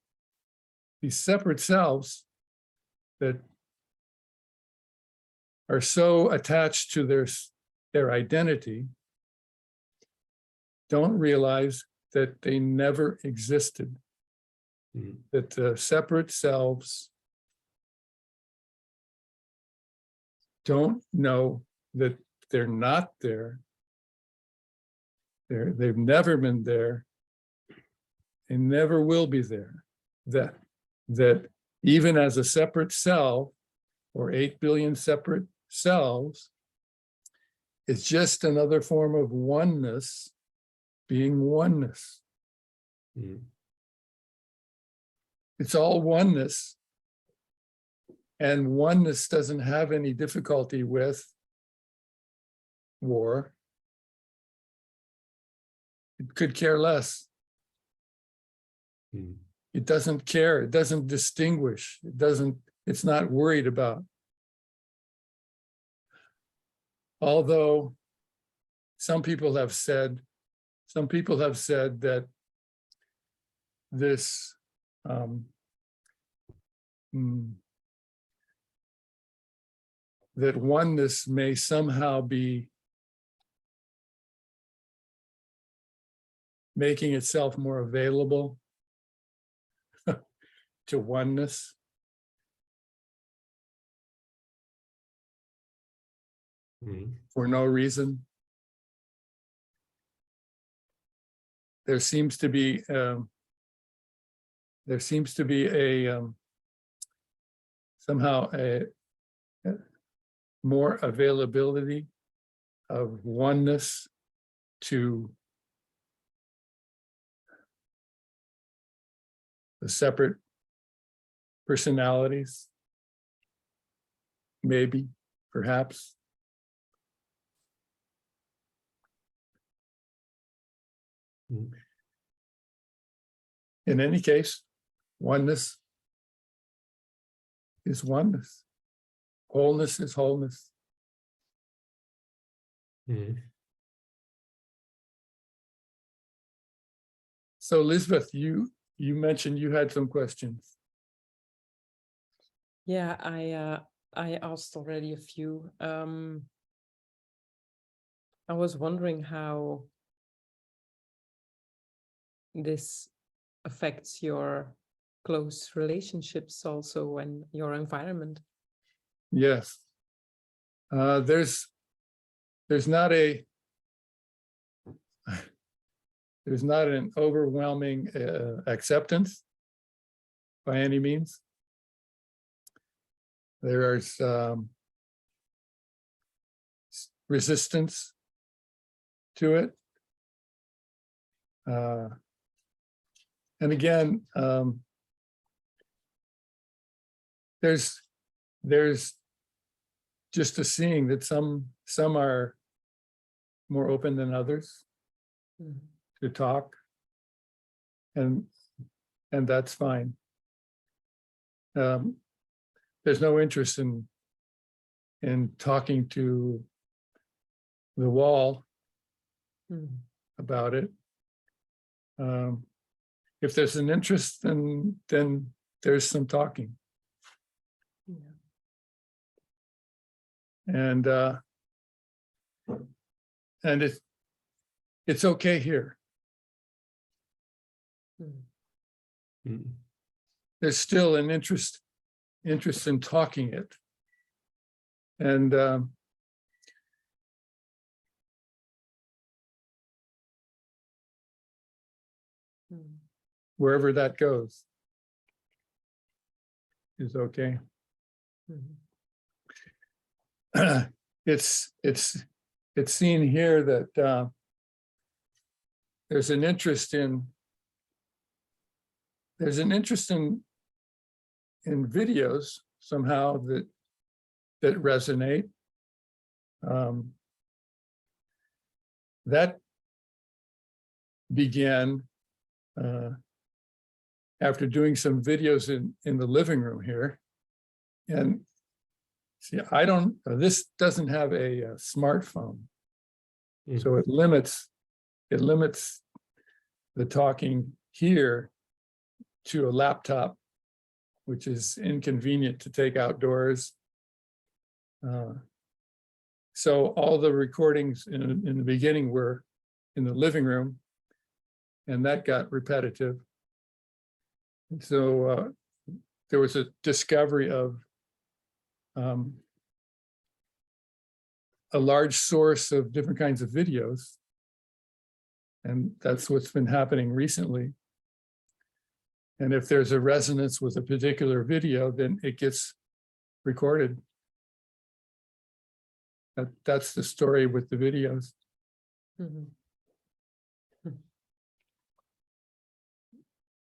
these separate selves that are so attached to their identity don't realize that they never existed. That the separate selves don't know that they're not there. They've never been there. They never will be there. That even as a separate cell, or 8 billion separate cells, it's just another form of oneness being oneness. It's all oneness. And oneness doesn't have any difficulty with war. It could care less. It doesn't care. It doesn't distinguish. It's not worried about. Although some people have said that this that oneness may somehow be making itself more available to oneness. For no reason. There seems to be a somehow a more availability of oneness to the separate personalities, maybe, perhaps. In any case, oneness is oneness. Wholeness is wholeness. So, Lisbeth, you mentioned you had some questions.
Yeah, I asked already a few. I was wondering how this affects your close relationships also and your environment.
Yes. There's not an overwhelming acceptance by any means. There's resistance to it. And again, there's just a seeing that some are more open than others to talk, and that's fine. There's no interest in talking to the wall about it. If there's an interest, then there's some talking.
Yeah.
And it's okay here. There's still an interest in talking it. And wherever that goes is okay. It's seen here that there's an interest in videos somehow that resonate. That began after doing some videos in the living room here. And see, this doesn't have a smartphone. So it limits the talking here to a laptop, which is inconvenient to take outdoors. So all the recordings in the beginning were in the living room, and that got repetitive. And so there was a discovery of a large source of different kinds of videos. And that's what's been happening recently. And if there's a resonance with a particular video, then it gets recorded. That's the story with the videos.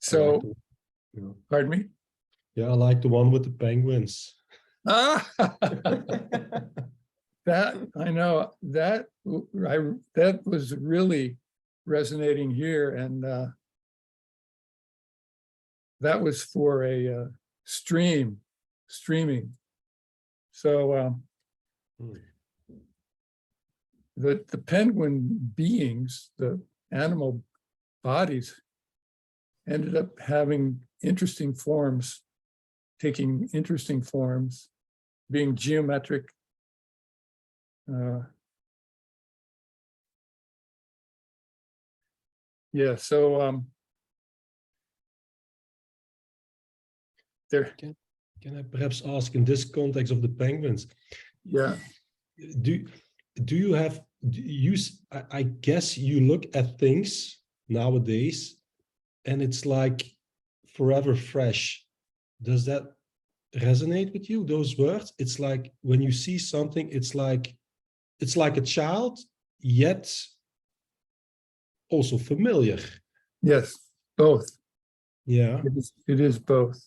So, pardon me?
Yeah, I like the one with the penguins.
Ah, that I know that was really resonating here, and that was for a streaming. So the penguin beings, the animal bodies, ended up having interesting forms, taking interesting forms, being geometric Yeah, so there,
Can I perhaps ask in this context of the penguins,
yeah,
do you have I guess you look at things nowadays and it's like forever fresh. Does that resonate with you, those words? It's like when you see something, it's like a child, yet also familiar.
yes, both.
Yeah.
It is both.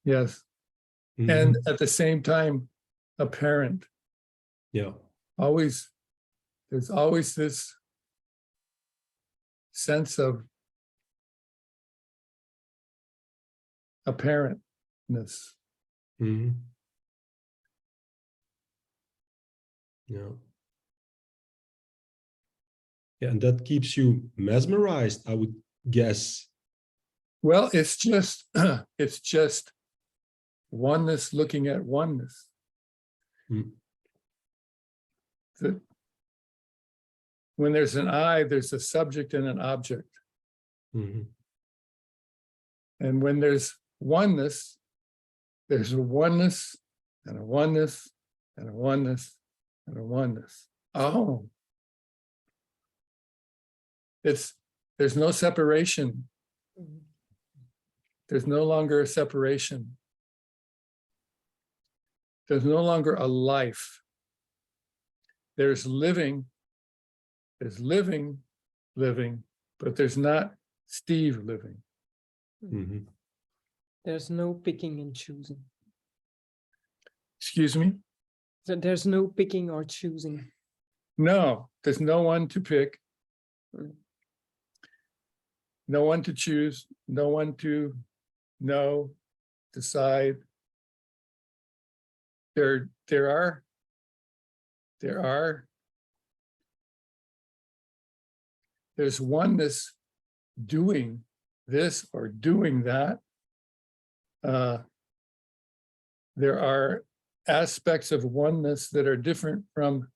Yes. And at the same time, apparent.
Yeah.
There's always this sense of apparentness.
Yeah. Yeah, and that keeps you mesmerized, I would guess.
Well, it's just it's just oneness looking at oneness. That when there's an I, there's a subject and an object. And when there's oneness, there's a oneness and a oneness and a oneness and a oneness. Oh, there's no separation. There's no longer a separation. There's no longer a life. There's living, but there's not Steve living.
There's no picking and choosing.
Excuse me?
So there's no picking or choosing.
No, there's no one to pick. No one to choose, no one to know, decide. There's oneness doing this or doing that. There are aspects of oneness that are different from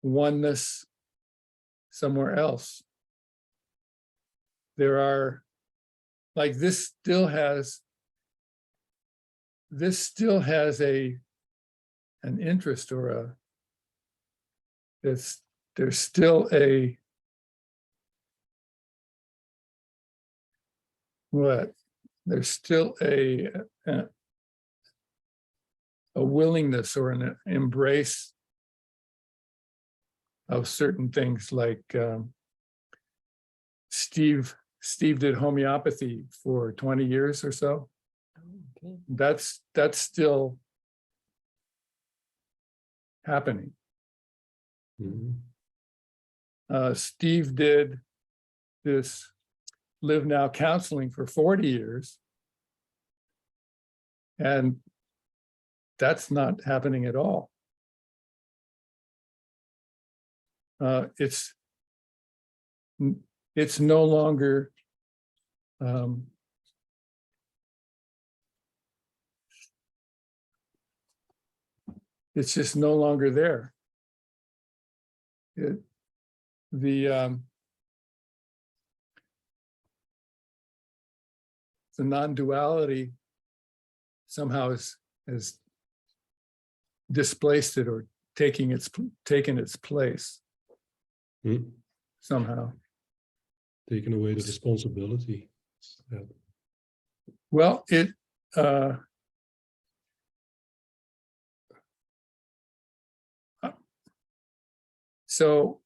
oneness somewhere else. There are, like this still has an interest or there's still a there's still a willingness or an embrace of certain things, like Steve did homeopathy for 20 years or so.
Okay.
That's still happening. Steve did this Live Now counseling for 40 years, and that's not happening at all. It's no longer it's just no longer there. The non-duality somehow has displaced it or taken its place somehow.
Taking away the responsibility. Yeah.
Well, so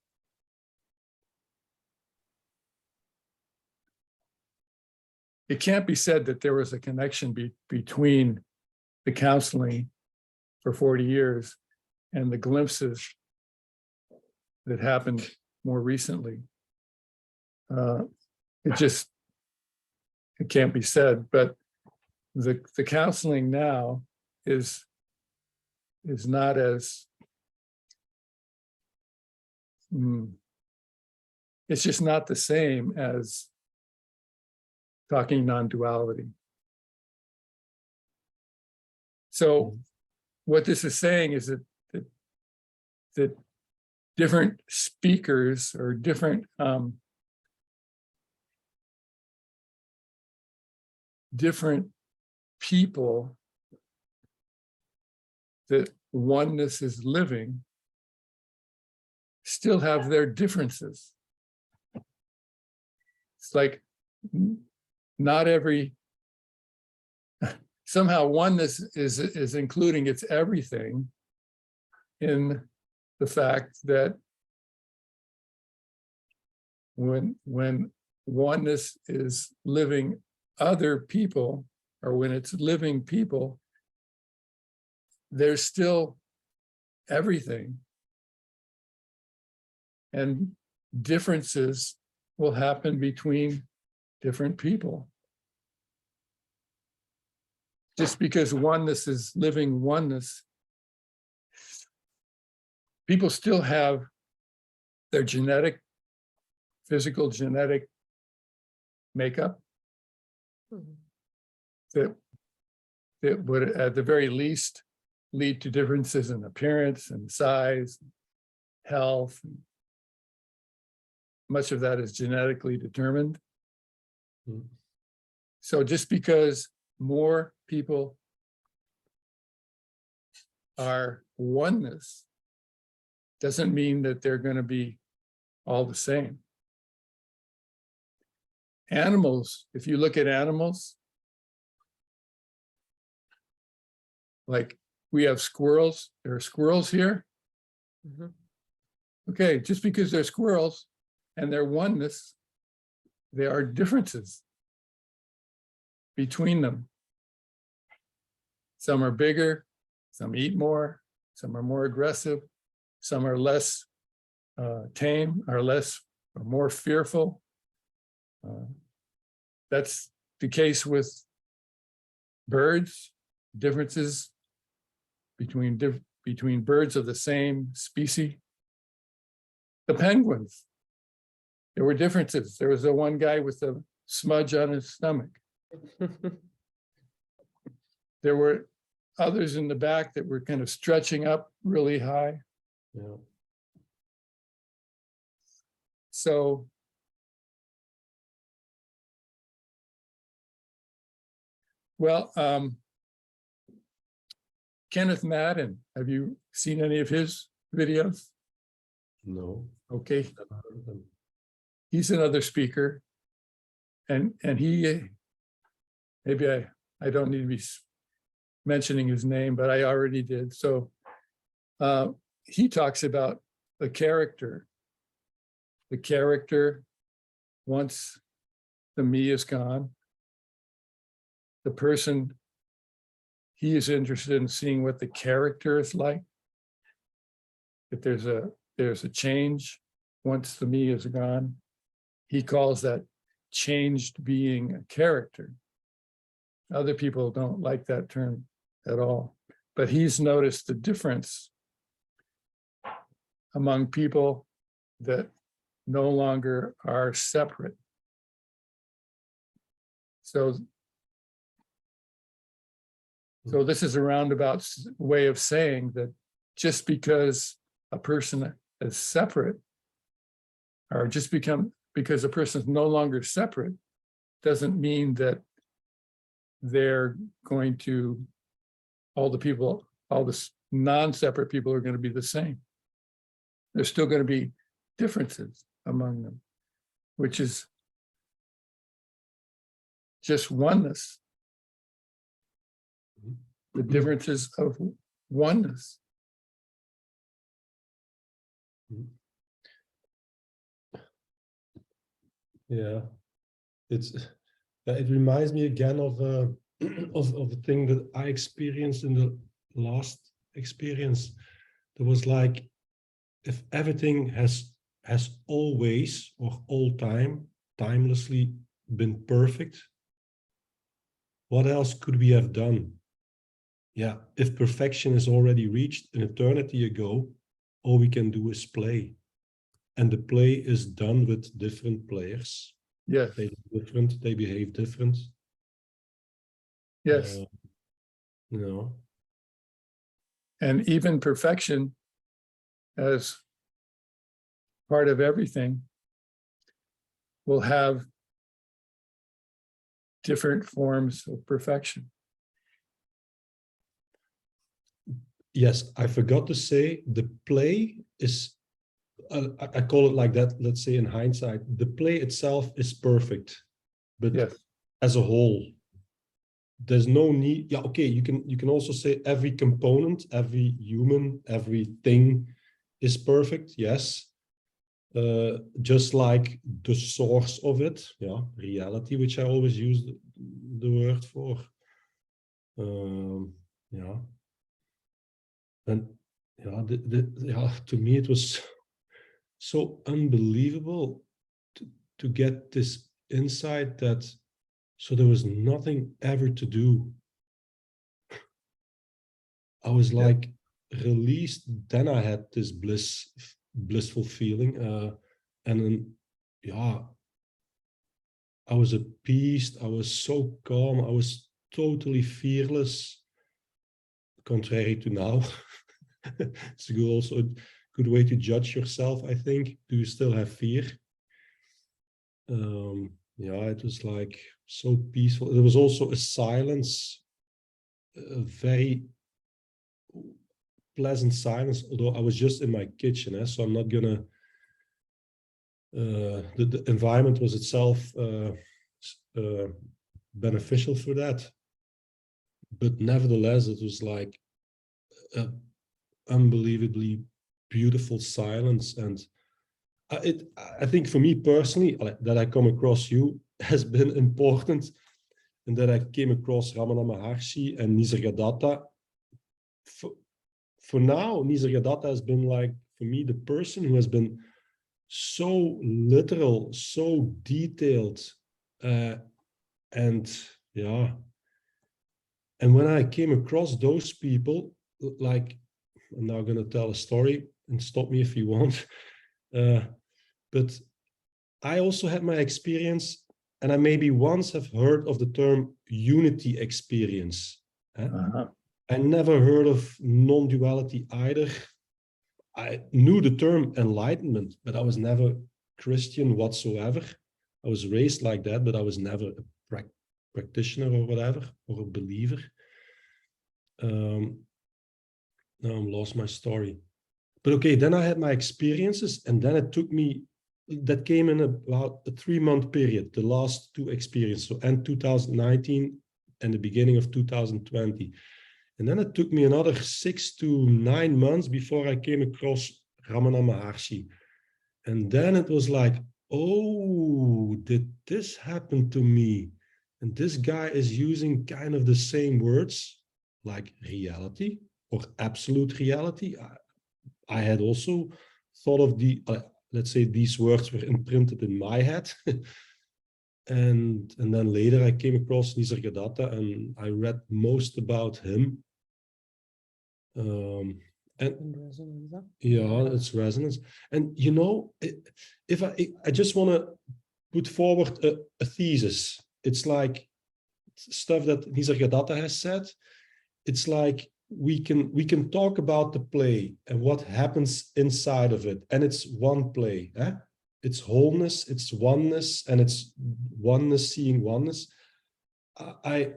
it can't be said that there was a connection between the counseling for 40 years and the glimpses that happened more recently. It can't be said, but the counseling now is not as it's just not the same as talking non-duality. So what this is saying is that that different speakers or different different people that oneness is living still have their differences. It's like not every, somehow oneness is including its everything in the fact that when oneness is living other people, or when it's living people, there's still everything. And differences will happen between different people. Just because oneness is living oneness, people still have their physical genetic makeup that would at the very least lead to differences in appearance and size, health. Much of that is genetically determined. So just because more people are oneness doesn't mean that they're going to be all the same. Animals, if you look at animals, like we have squirrels, there are squirrels here. Okay, just because they're squirrels and they're oneness, there are differences between them. Some are bigger, some eat more, some are more aggressive, some are less tame, or more fearful. That's the case with birds. Differences between birds of the same species. The penguins, there were differences. There was the one guy with a smudge on his stomach. There were others in the back that were kind of stretching up really high.
Yeah.
So well, Kenneth Madden, have you seen any of his videos?
No.
Okay,
Never heard of them.
he's another speaker, and he, maybe I don't need to be mentioning his name, but I already did. So he talks about the character. The character, once the me is gone, the person, he is interested in seeing what the character is like. If there's a change once the me is gone, he calls that changed being a character. Other people don't like that term at all, but he's noticed the difference among people that no longer are separate. So this is a roundabout way of saying that just because a person is separate, or because a person is no longer separate, doesn't mean that they're going to, all the non-separate people are going to be the same. There's still going to be differences among them, which is just oneness. The differences of oneness.
Yeah, it reminds me again of of a thing that I experienced in the last experience. There was like, if everything has always or all time timelessly been perfect, what else could we have done? Yeah, if perfection is already reached an eternity ago, all we can do is play. And the play is done with different players.
Yes.
They are different, they behave different.
Yes.
You know.
And even perfection as part of everything will have different forms of perfection.
Yes, I forgot to say the play is, I call it like that, let's say in hindsight, the play itself is perfect, but
Yes,
as a whole, there's no need. Yeah, okay, you can also say every component, every human, everything is perfect, yes. Just like the source of it, yeah, reality, which I always use the word for. Yeah. And yeah, yeah, to me it was so unbelievable to get this insight that so there was nothing ever to do. I was like released. Then I had this blissful feeling, and then yeah, I was appeased. I was so calm. I was totally fearless, contrary to now. It's also a good way to judge yourself, I think. Do you still have fear? Yeah, it was like so peaceful. There was also a silence, a very pleasant silence, although I was just in my kitchen, so I'm not gonna, the environment was itself beneficial for that. But nevertheless, it was like an unbelievably beautiful silence. And I think for me personally, that I come across you has been important, and that I came across Ramana Maharshi and Nisargadatta. For now, Nisargadatta has been like, for me, the person who has been so literal, so detailed, and yeah. And when I came across those people, like, I'm now going to tell a story, and stop me if you want. But I also had my experience, and I maybe once have heard of the term unity experience. I never heard of non-duality either. I knew the term enlightenment, but I was never Christian whatsoever. I was raised like that, but I was never a practitioner or whatever, or a believer. Now I'm lost my story. But okay, then I had my experiences, and then it took me, that came in about a 3-month period, the last 2 experiences, so end 2019 and the beginning of 2020. And then it took me another 6 to 9 months before I came across Ramana Maharshi. And then it was like, oh, did this happen to me? And this guy is using kind of the same words, like reality or absolute reality. I had also thought of let's say these words were imprinted in my head. and then later I came across Nisargadatta, and I read most about him. And yeah, it's resonance. And you know, if I just want to put forward a thesis, it's like stuff that Nisargadatta has said. It's like we can talk about the play and what happens inside of it, and it's one play. It's wholeness, it's oneness, and it's oneness seeing oneness. I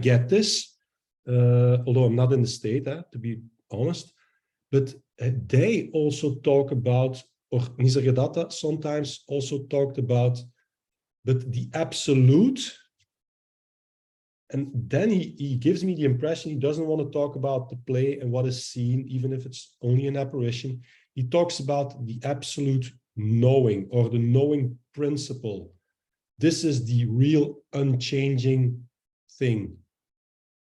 get this. Although I'm not in the state, to be honest, but they also talk about, or Nisargadatta sometimes also talked about, but the absolute, and then he gives me the impression he doesn't want to talk about the play and what is seen, even if it's only an apparition. He talks about the absolute knowing, or the knowing principle. This is the real unchanging thing.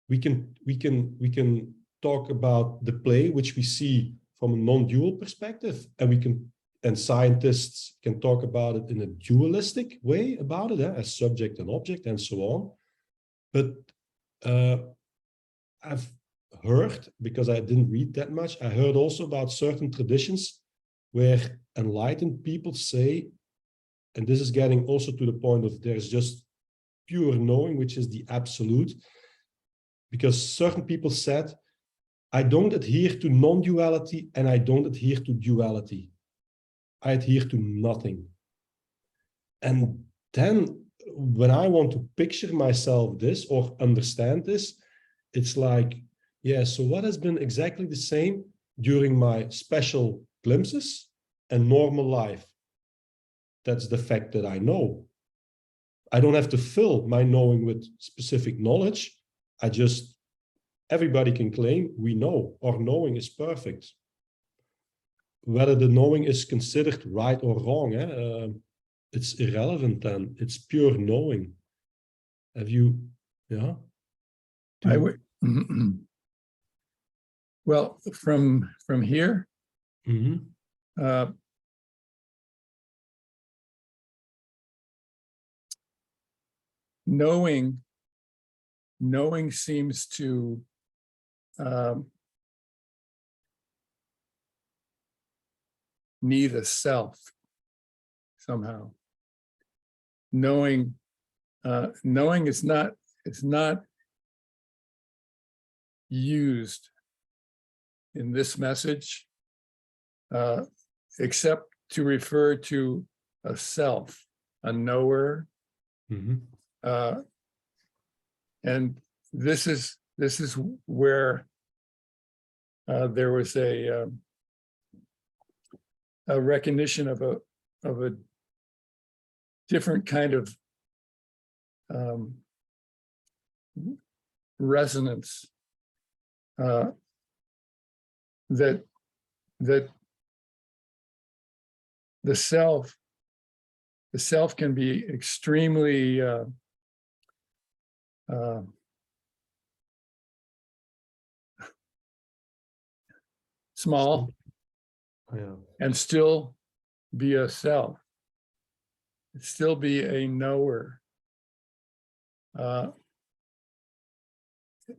We can talk about the play, which we see from a non-dual perspective, and scientists can talk about it in a dualistic way about it, as subject and object and so on. But I've heard, because I didn't read that much, I heard also about certain traditions where enlightened people say, and this is getting also to the point of there's just pure knowing, which is the absolute. Because certain people said I don't adhere to non-duality and I don't adhere to duality. I adhere to nothing. And then when I want to picture myself this or understand this, it's like, yeah, so what has been exactly the same during my special glimpses and normal life? That's the fact that I know. I don't have to fill my knowing with specific knowledge. Everybody can claim we know, or knowing is perfect. Whether the knowing is considered right or wrong, it's irrelevant then. It's pure knowing. Have you, yeah?
I would, well, from here,
Mm-hmm.
Knowing seems to need a self somehow. Knowing is not, it's not used in this message except to refer to a self, a knower.
Mm-hmm.
And this is where there was a recognition of a different kind of resonance that the self can be extremely small and still be a self, still be a knower.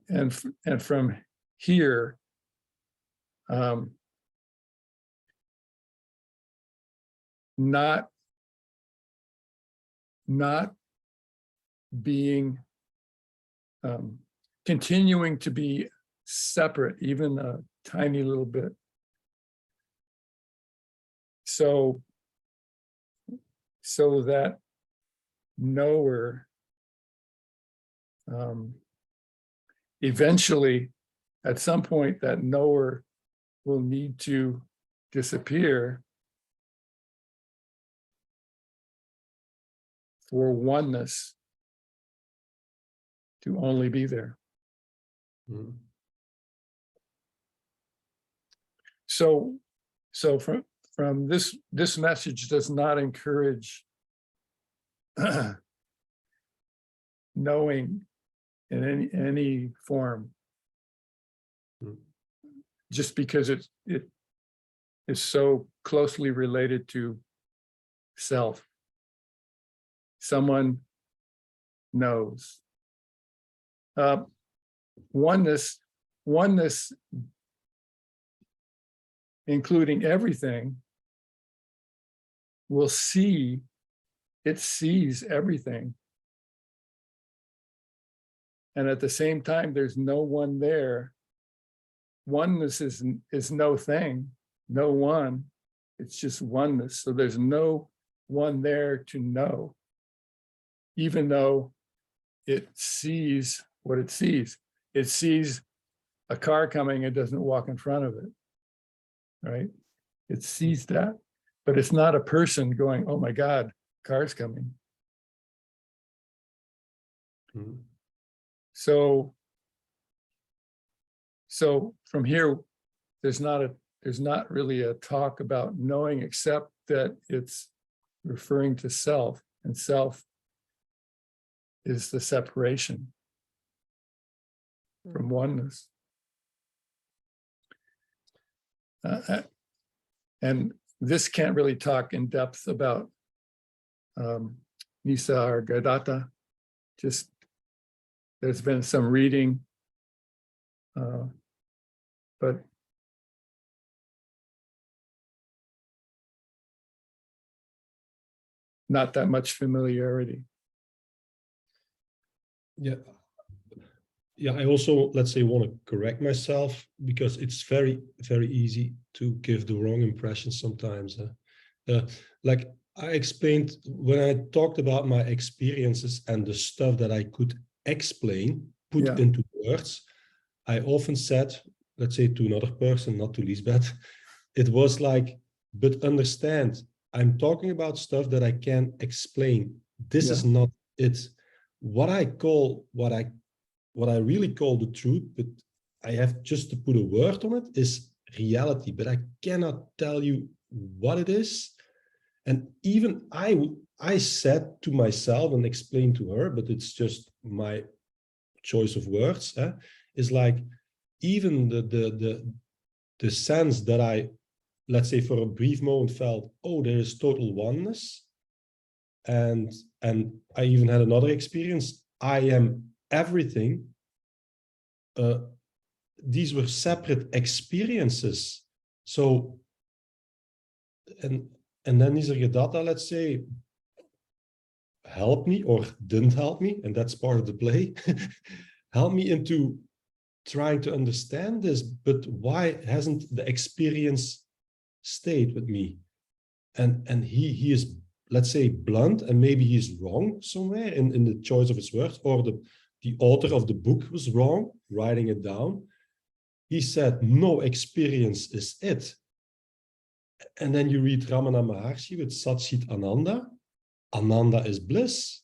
And from here, not being, continuing to be separate, even a tiny little bit. So that knower eventually, at some point, that knower will need to disappear for oneness to only be there.
Mm-hmm.
So from this message does not encourage knowing in any form, just because it is so closely related to self. Someone knows. Oneness, including everything, will see, it sees everything. And at the same time, there's no one there. Oneness is no thing, no one. It's just oneness. So there's no one there to know, even though it sees what it sees. It sees a car coming, it doesn't walk in front of it, right? It sees that, but it's not a person going, oh my God, car's coming.
Mm-hmm.
So from here, there's not really a talk about knowing, except that it's referring to self, and self is the separation from oneness. And this can't really talk in depth about Nisargadatta. Just there's been some reading, but not that much familiarity.
Yeah, yeah, I also, let's say, want to correct myself because it's very, very easy to give the wrong impression sometimes. Like I explained when I talked about my experiences and the stuff that I could explain, put
Yeah.
into words, I often said, let's say to another person, not to Lisbeth, it was like, but understand, I'm talking about stuff that I can explain. This is not it. What I really call the truth, but I have just to put a word on it, is reality, but I cannot tell you what it is. And even I said to myself and explained to her, but it's just my choice of words, is like, even the sense that I, let's say for a brief moment felt, oh, there is total oneness. And I even had another experience. I am everything. These were separate experiences. So, and then Nisargadatta, let's say, helped me or didn't help me, and that's part of the play, help me into trying to understand this, but why hasn't the experience stayed with me? And he is, let's say, blunt, and maybe he's wrong somewhere in the choice of his words, or the author of the book was wrong, writing it down. He said, no experience is it. And then you read Ramana Maharshi with Satchit Ananda. Ananda is bliss.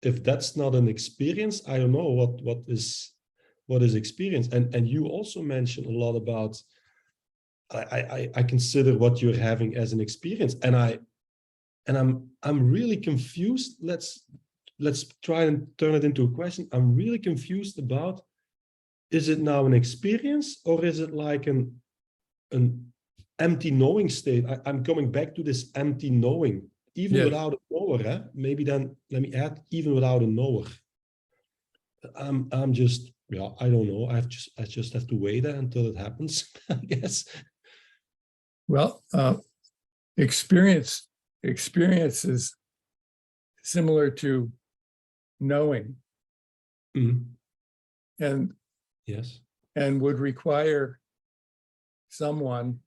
If that's not an experience, I don't know what is experience. And you also mentioned a lot about, I consider what you're having as an experience, and I'm really confused. Let's try and turn it into a question. I'm really confused about, is it now an experience, or is it like an empty knowing state? I'm coming back to this empty knowing, even without a knower. Maybe then let me add, even without a knower. I'm just, yeah, I don't know. I just have to wait until it happens, I guess.
Well, experience is similar to knowing, and
yes,
and would require someone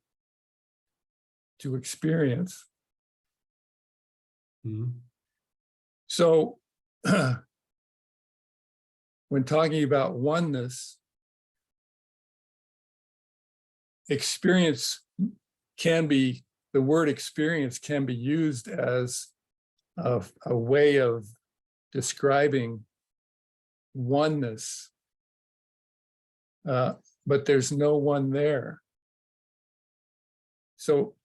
to experience. So when talking about oneness, experience can be, the word experience can be used as a way of describing oneness, but there's no one there. So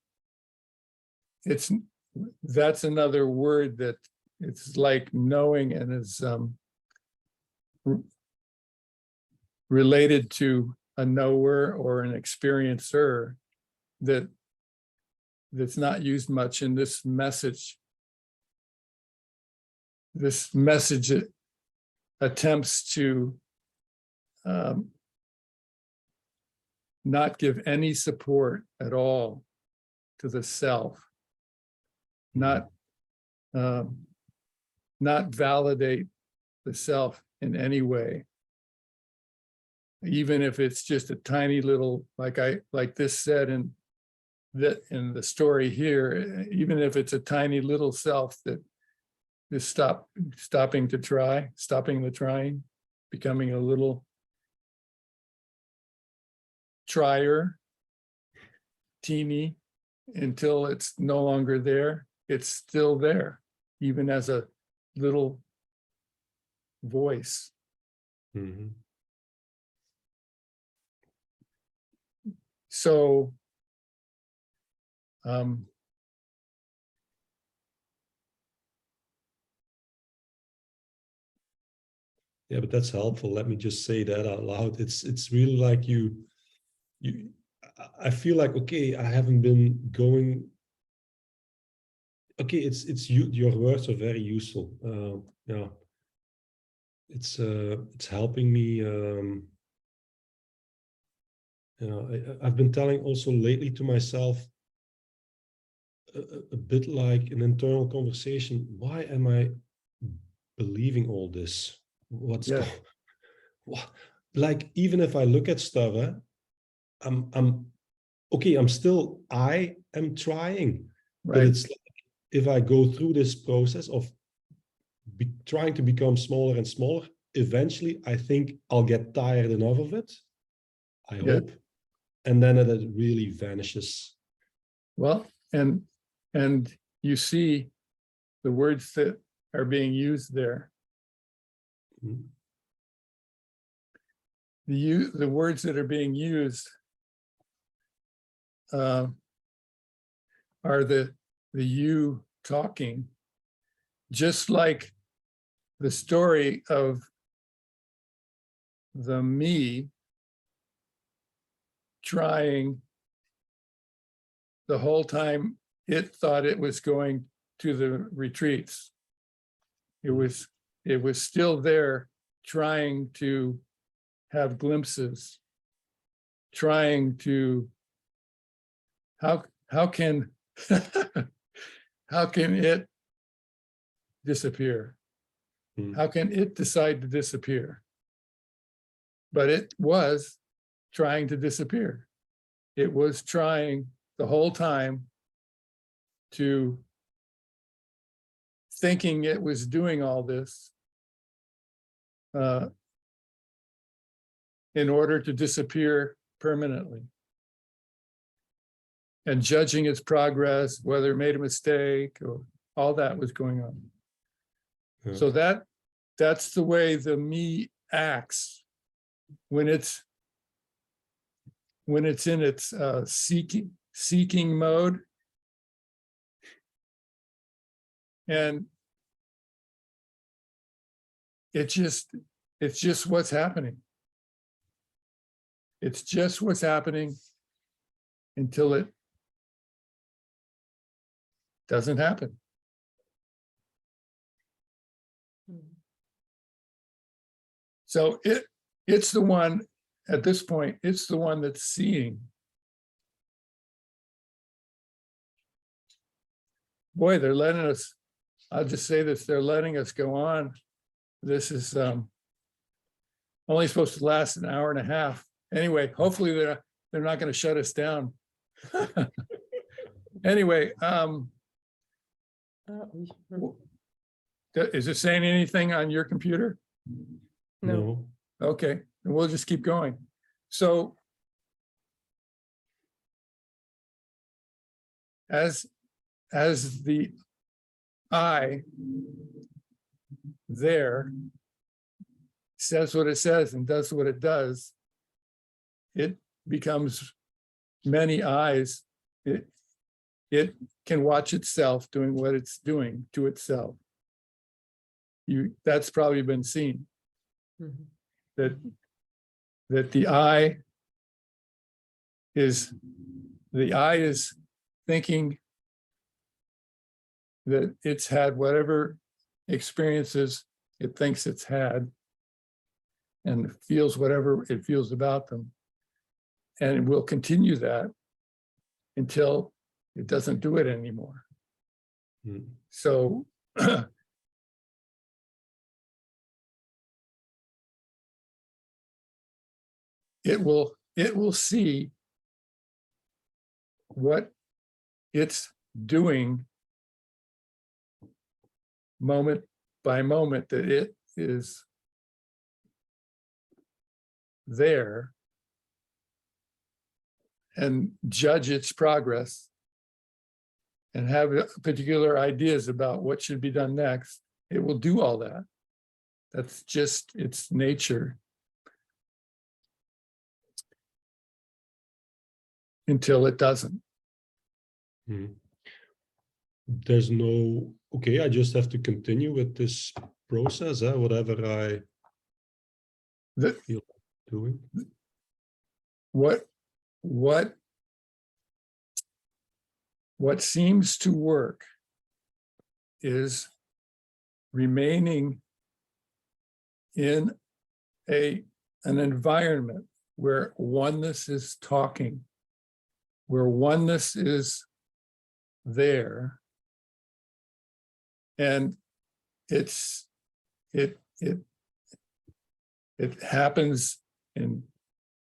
that's another word that it's like knowing, and is related to a knower or an experiencer that's not used much in this message. This message attempts to not give any support at all to the self, not validate the self in any way, even if it's just a tiny little, like this said in the story here, even if it's a tiny little self that is stopping the trying, becoming a little trier, teeny, until it's no longer there. It's still there, even as a little voice. So
yeah, but that's helpful. Let me just say that out loud. It's really like I feel like, okay, I haven't been going. Okay, it's you. Your words are very useful. Yeah, it's helping me. I've been telling also lately to myself a bit like an internal conversation. Why am I believing all this? like, even if I look at stuff, I'm okay, I am trying, but
Right.
it's like if I go through this process of trying to become smaller and smaller, eventually I think I'll get tired enough of it, I
Yeah.
hope, and then it really vanishes.
Well, and you see the words that are being used there.
Mm.
The words that are being used are the you talking, just like the story of the me trying the whole time it thought it was going to the retreats. It was still there trying to have glimpses, trying to how can how can it disappear?
Mm.
How can it decide to disappear? But it was trying to disappear. It was trying the whole time to thinking it was doing all this in order to disappear permanently. And judging its progress, whether it made a mistake or all that was going on.
Yeah.
So that's the way the me acts when it's in its seeking mode. And it's just what's happening. It's just what's happening until it doesn't happen. So it's the one, at this point, it's the one that's seeing. Boy, they're letting us, I'll just say this, they're letting us go on. This is only supposed to last an hour and a half. Anyway, hopefully they're not going to shut us down. Anyway, is it saying anything on your computer?
No.
Okay, and we'll just keep going. So as the I there says what it says and does what it does, it becomes many eyes. It can watch itself doing what it's doing to itself. That's probably been seen.
Mhm.
That the I is thinking that it's had whatever experiences it thinks it's had and feels whatever it feels about them. And it will continue that until it doesn't do it anymore.
Mm.
So it will see what it's doing moment by moment that it is there and judge its progress and have particular ideas about what should be done next. It will do all that. That's just its nature until it doesn't.
Mm. There's no, okay, I just have to continue with this process, whatever I feel like doing.
What seems to work is remaining in an environment where oneness is talking, where oneness is there, and it It happens in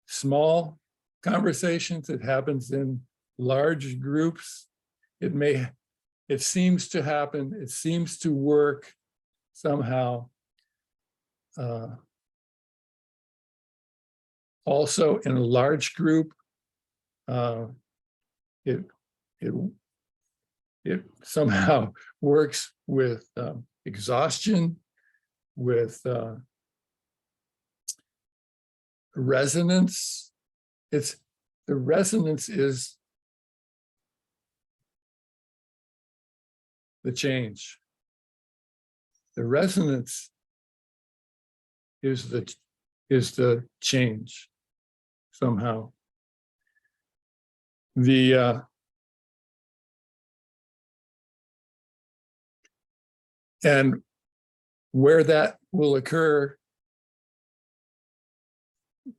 small conversations. It happens in large groups. It seems to happen. It seems to work somehow. Also in a large group, it somehow works with exhaustion, with resonance. The resonance is the change. The resonance is the change somehow. And where that will occur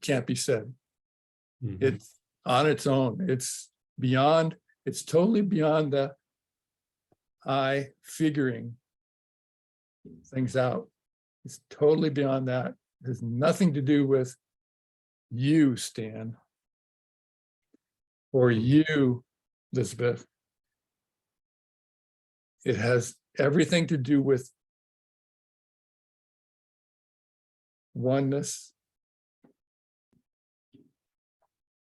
can't be said.
Mhm.
It's on its own. It's totally beyond the I figuring things out. It's totally beyond that. It has nothing to do with you, Stan, or you, Elizabeth. It has everything to do with oneness,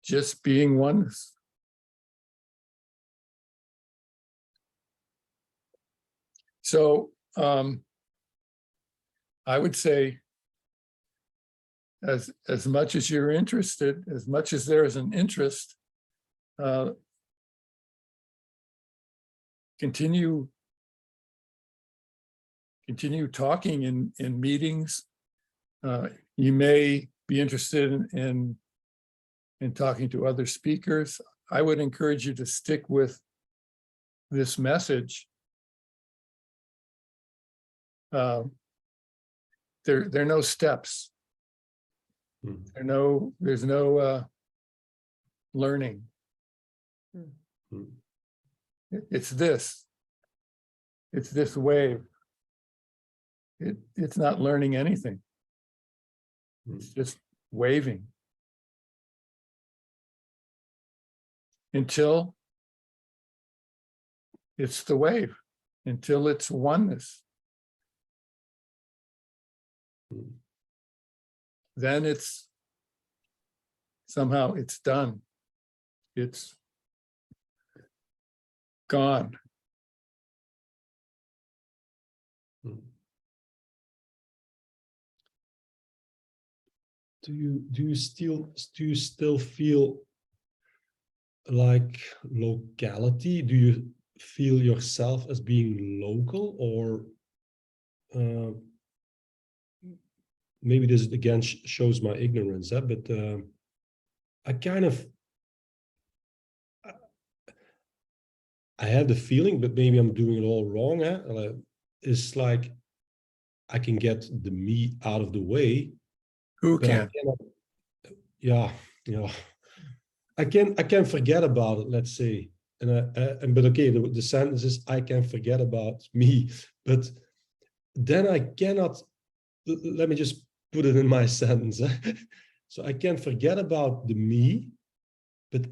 just being oneness. So I would say, as much as you're interested, as much as there is an interest, continue talking in meetings. You may be interested in talking to other speakers. I would encourage you to stick with this message. There are no steps.
Mm.
There's no learning.
Mm.
It's this wave. It's not learning anything. It's just waving until it's the wave, until it's oneness.
Mm.
Then it's somehow it's done. It's gone.
Mm. Do you still feel like locality? Do you feel yourself as being local, or maybe this again shows my ignorance, but I kind of I had the feeling, but maybe I'm doing it all wrong. It's like I can get the me out of the way.
Who
But I
can?
cannot, yeah. I can forget about it, let's say. But okay, the sentence is I can forget about me, but then I cannot, let me just put it in my sentence. So I can forget about the me, but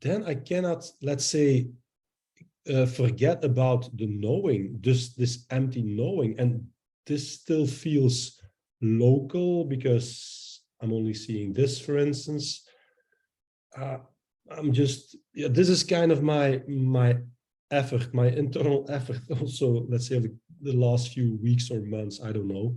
then I cannot, let's say, forget about the knowing, just this empty knowing. And this still feels local because I'm only seeing this, for instance. I'm just, yeah, this is kind of my effort, my internal effort also, let's say the last few weeks or months, I don't know.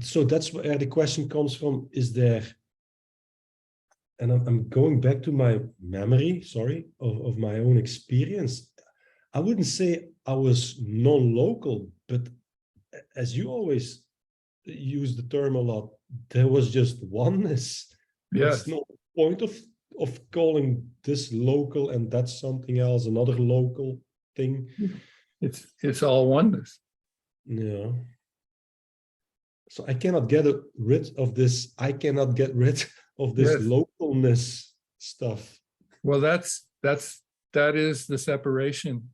So that's where the question comes from. Is there, and I'm going back to my memory, sorry, of my own experience. I wouldn't say I was non-local, but as you always use the term a lot, there was just oneness.
Yes.
There's no point of calling this local and that's something else, another local thing.
It's all oneness.
Yeah. So I cannot get rid of this. I cannot get rid of this
Yes.
localness stuff.
Well, that is the separation.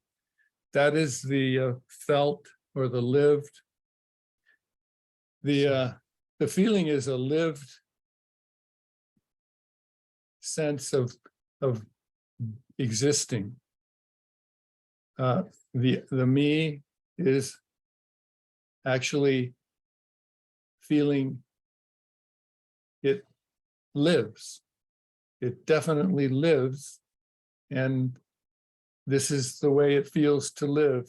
That is the felt or the lived. The feeling is a lived sense of existing. The me is actually feeling it lives. It definitely lives, and this is the way it feels to live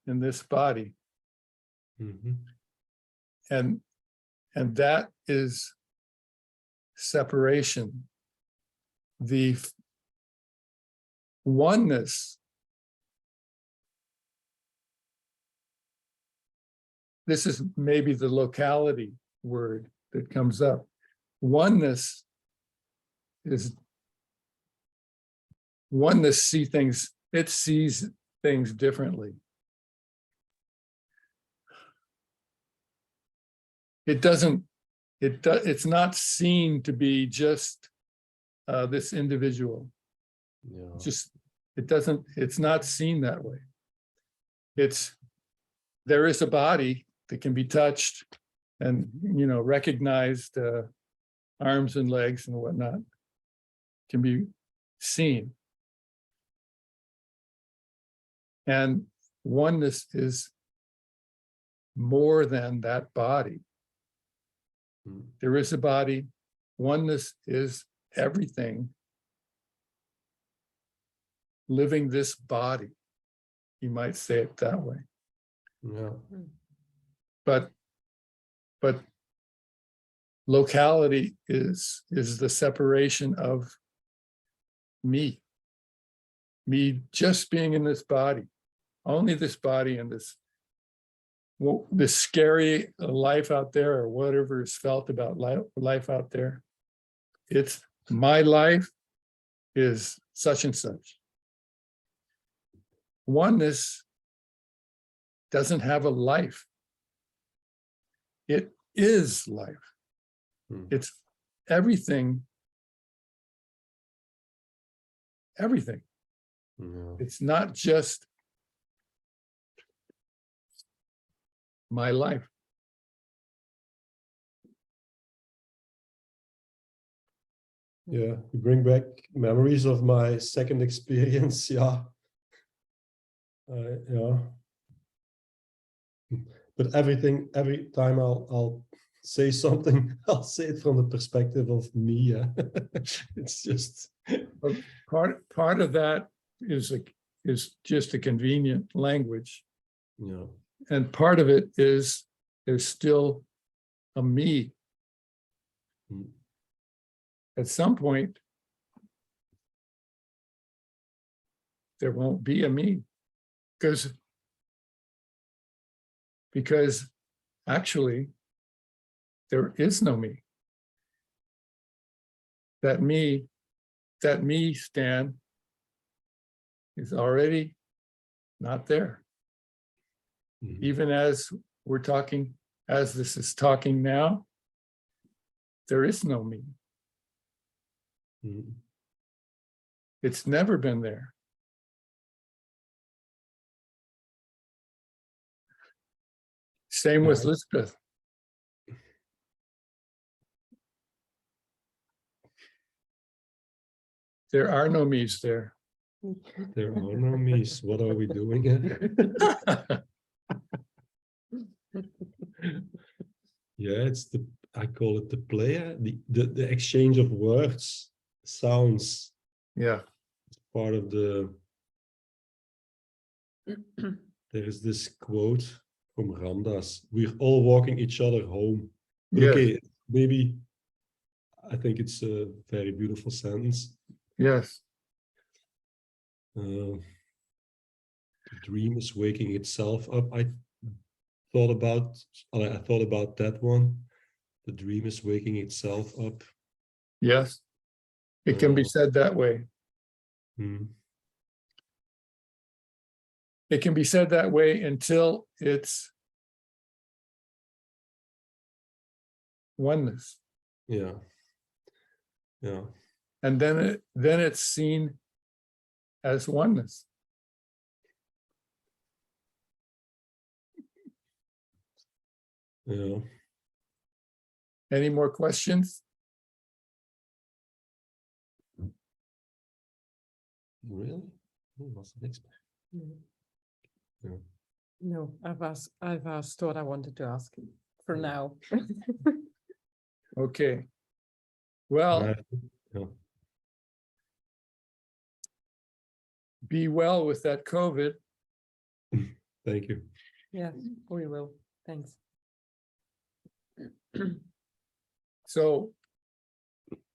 in this body.
Mhm.
And that is separation. The oneness, this is maybe the locality word that comes up. Oneness see things, it sees things differently. It's not seen to be just this individual.
Yeah.
It's not seen that way. There is a body that can be touched and, recognized, arms and legs and whatnot can be seen. And oneness is more than that body.
Mm.
There is a body. Oneness is everything living this body. You might say it that way.
Yeah.
But locality is the separation of me just being in this body, only this body and this scary life out there, or whatever is felt about life out there. It's my life is such and such. Oneness doesn't have a life. It is life.
Mm.
It's everything. Everything.
Yeah.
It's not just my life.
Yeah, you bring back memories of my second experience. Yeah. Yeah. But every time I'll say something, I'll say it from the perspective of me. Yeah. It's just.
But part of that is just a convenient language,
Yeah.
and part of it is there's still a me.
Mm.
At some point, there won't be a me, because actually there is no me. That me, Stan, is already not there.
Mhm.
Even as we're talking, as this is talking now, there is no me.
Mhm.
It's never been there. Same with
Yeah.
Lisbeth. There are no me's there.
There are no me's. What are we doing here? Yeah, I call it the play, the exchange of words, sounds,
Yeah.
part of there is this quote from Ramdas: "We're all walking each other home." But
Yes.
okay, maybe I think it's a very beautiful sentence.
Yes.
The dream is waking itself up. I thought about that one. The dream is waking itself up.
Yes. It can be
Uh,
said that way.
hmm.
It can be said that way until it's oneness.
Yeah. Yeah.
And then it's seen as oneness.
Yeah.
Any more questions?
Really? Oh, wasn't expect. Yeah.
No, I've asked what I wanted to ask for
Yeah.
now.
Okay. Well,
Yeah.
be well with that COVID.
Thank you.
Yes, we will. Thanks.
So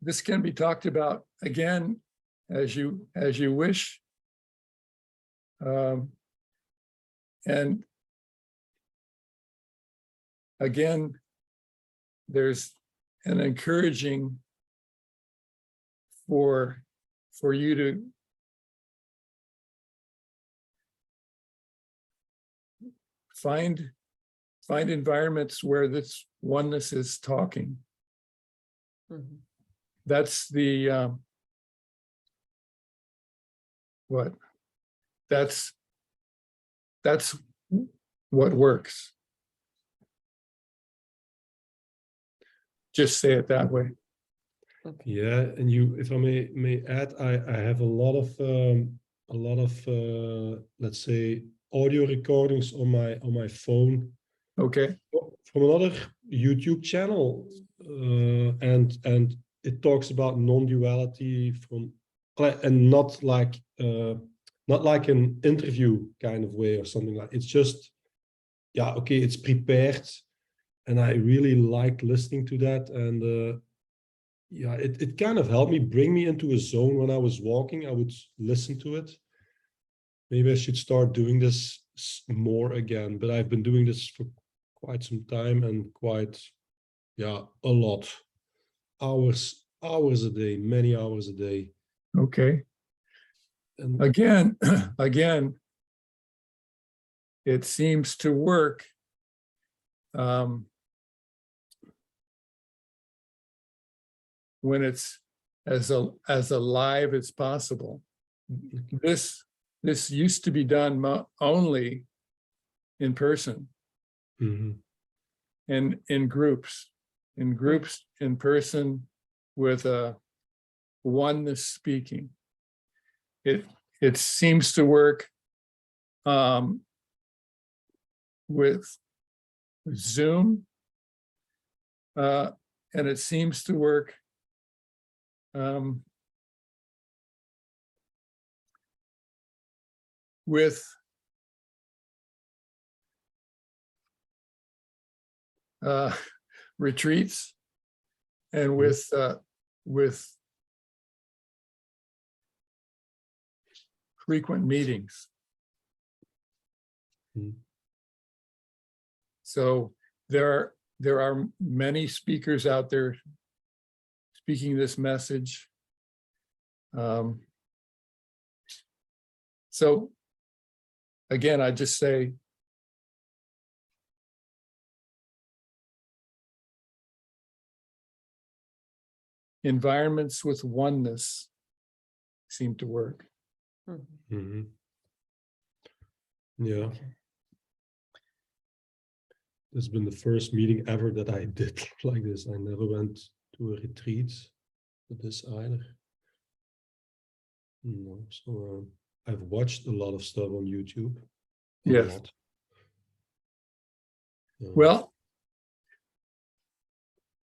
this can be talked about again as you wish. And again, there's an encouraging for you to find environments where this oneness is talking.
Mhm.
That's the what? That's what works. Just say it that way.
Okay.
Yeah, and you, if I may add, I have a lot of let's say audio recordings on my phone
Okay.
from another YouTube channel, and it talks about non-duality and not like an interview kind of way or something like. It's just, yeah, okay, it's prepared, and I really liked listening to that, and yeah, it kind of helped me bring me into a zone when I was walking. I would listen to it. Maybe I should start doing this more again, but I've been doing this for quite some time and quite, yeah, a lot. Hours a day, many hours a day.
Okay.
And
Again, it seems to work. When it's as alive as possible. This used to be done only in person and in groups in person with a oneness speaking. It seems to work with Zoom, and it seems to work with retreats and with frequent meetings. So there are many speakers out there speaking this message. So again, I just say, environments with oneness seem to work.
Yeah. This has been the first meeting ever that I did like this. I never went to a retreat with this either. No, so I've watched a lot of stuff on YouTube.
Yes.
Lot.
Well,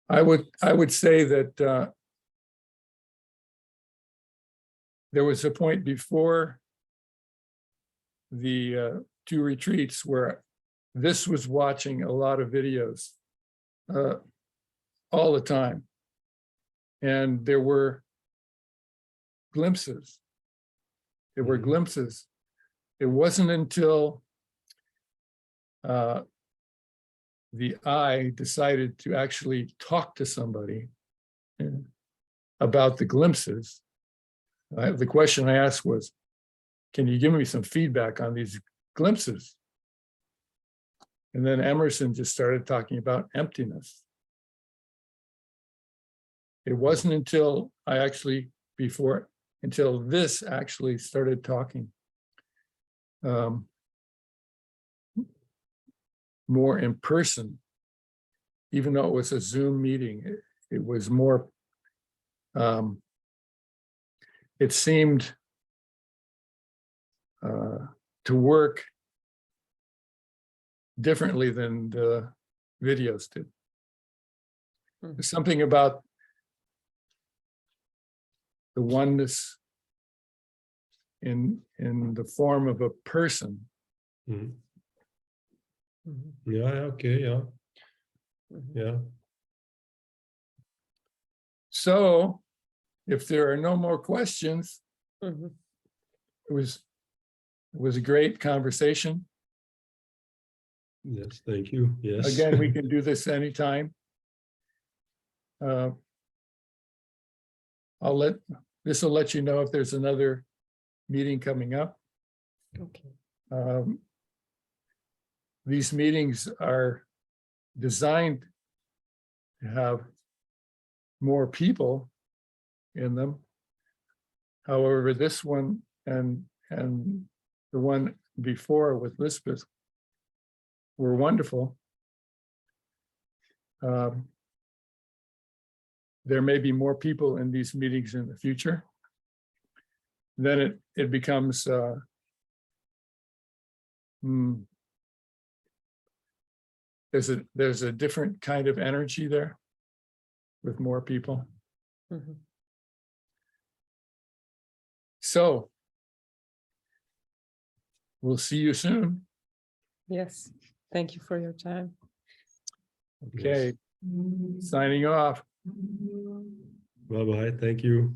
I would say that there was a point before the two retreats where this was watching a lot of videos all the time. And there were glimpses. There were glimpses. It wasn't until the I decided to actually talk to somebody about the glimpses. The question I asked was, can you give me some feedback on these glimpses? And then Emerson just started talking about emptiness. It wasn't until until this actually started talking more in person even though it was a Zoom meeting, it was more, it seemed to work differently than the videos did. There's something about the oneness in the form of a person.
Mhm.
Mhm.
Yeah, okay, yeah,
Mhm.
yeah.
So if there are no more questions,
Mhm.
it was a great conversation.
Yes, thank you. Yes.
Again, we can do this anytime. This will let you know if there's another meeting coming up.
Okay.
These meetings are designed to have more people in them. However, this one and the one before with Lisbeth were wonderful. There may be more people in these meetings in the future. Then it becomes there's a different kind of energy there with more people.
Mhm.
So we'll see you soon.
Yes. Thank you for your time.
Okay, signing off.
Bye-bye. Thank you.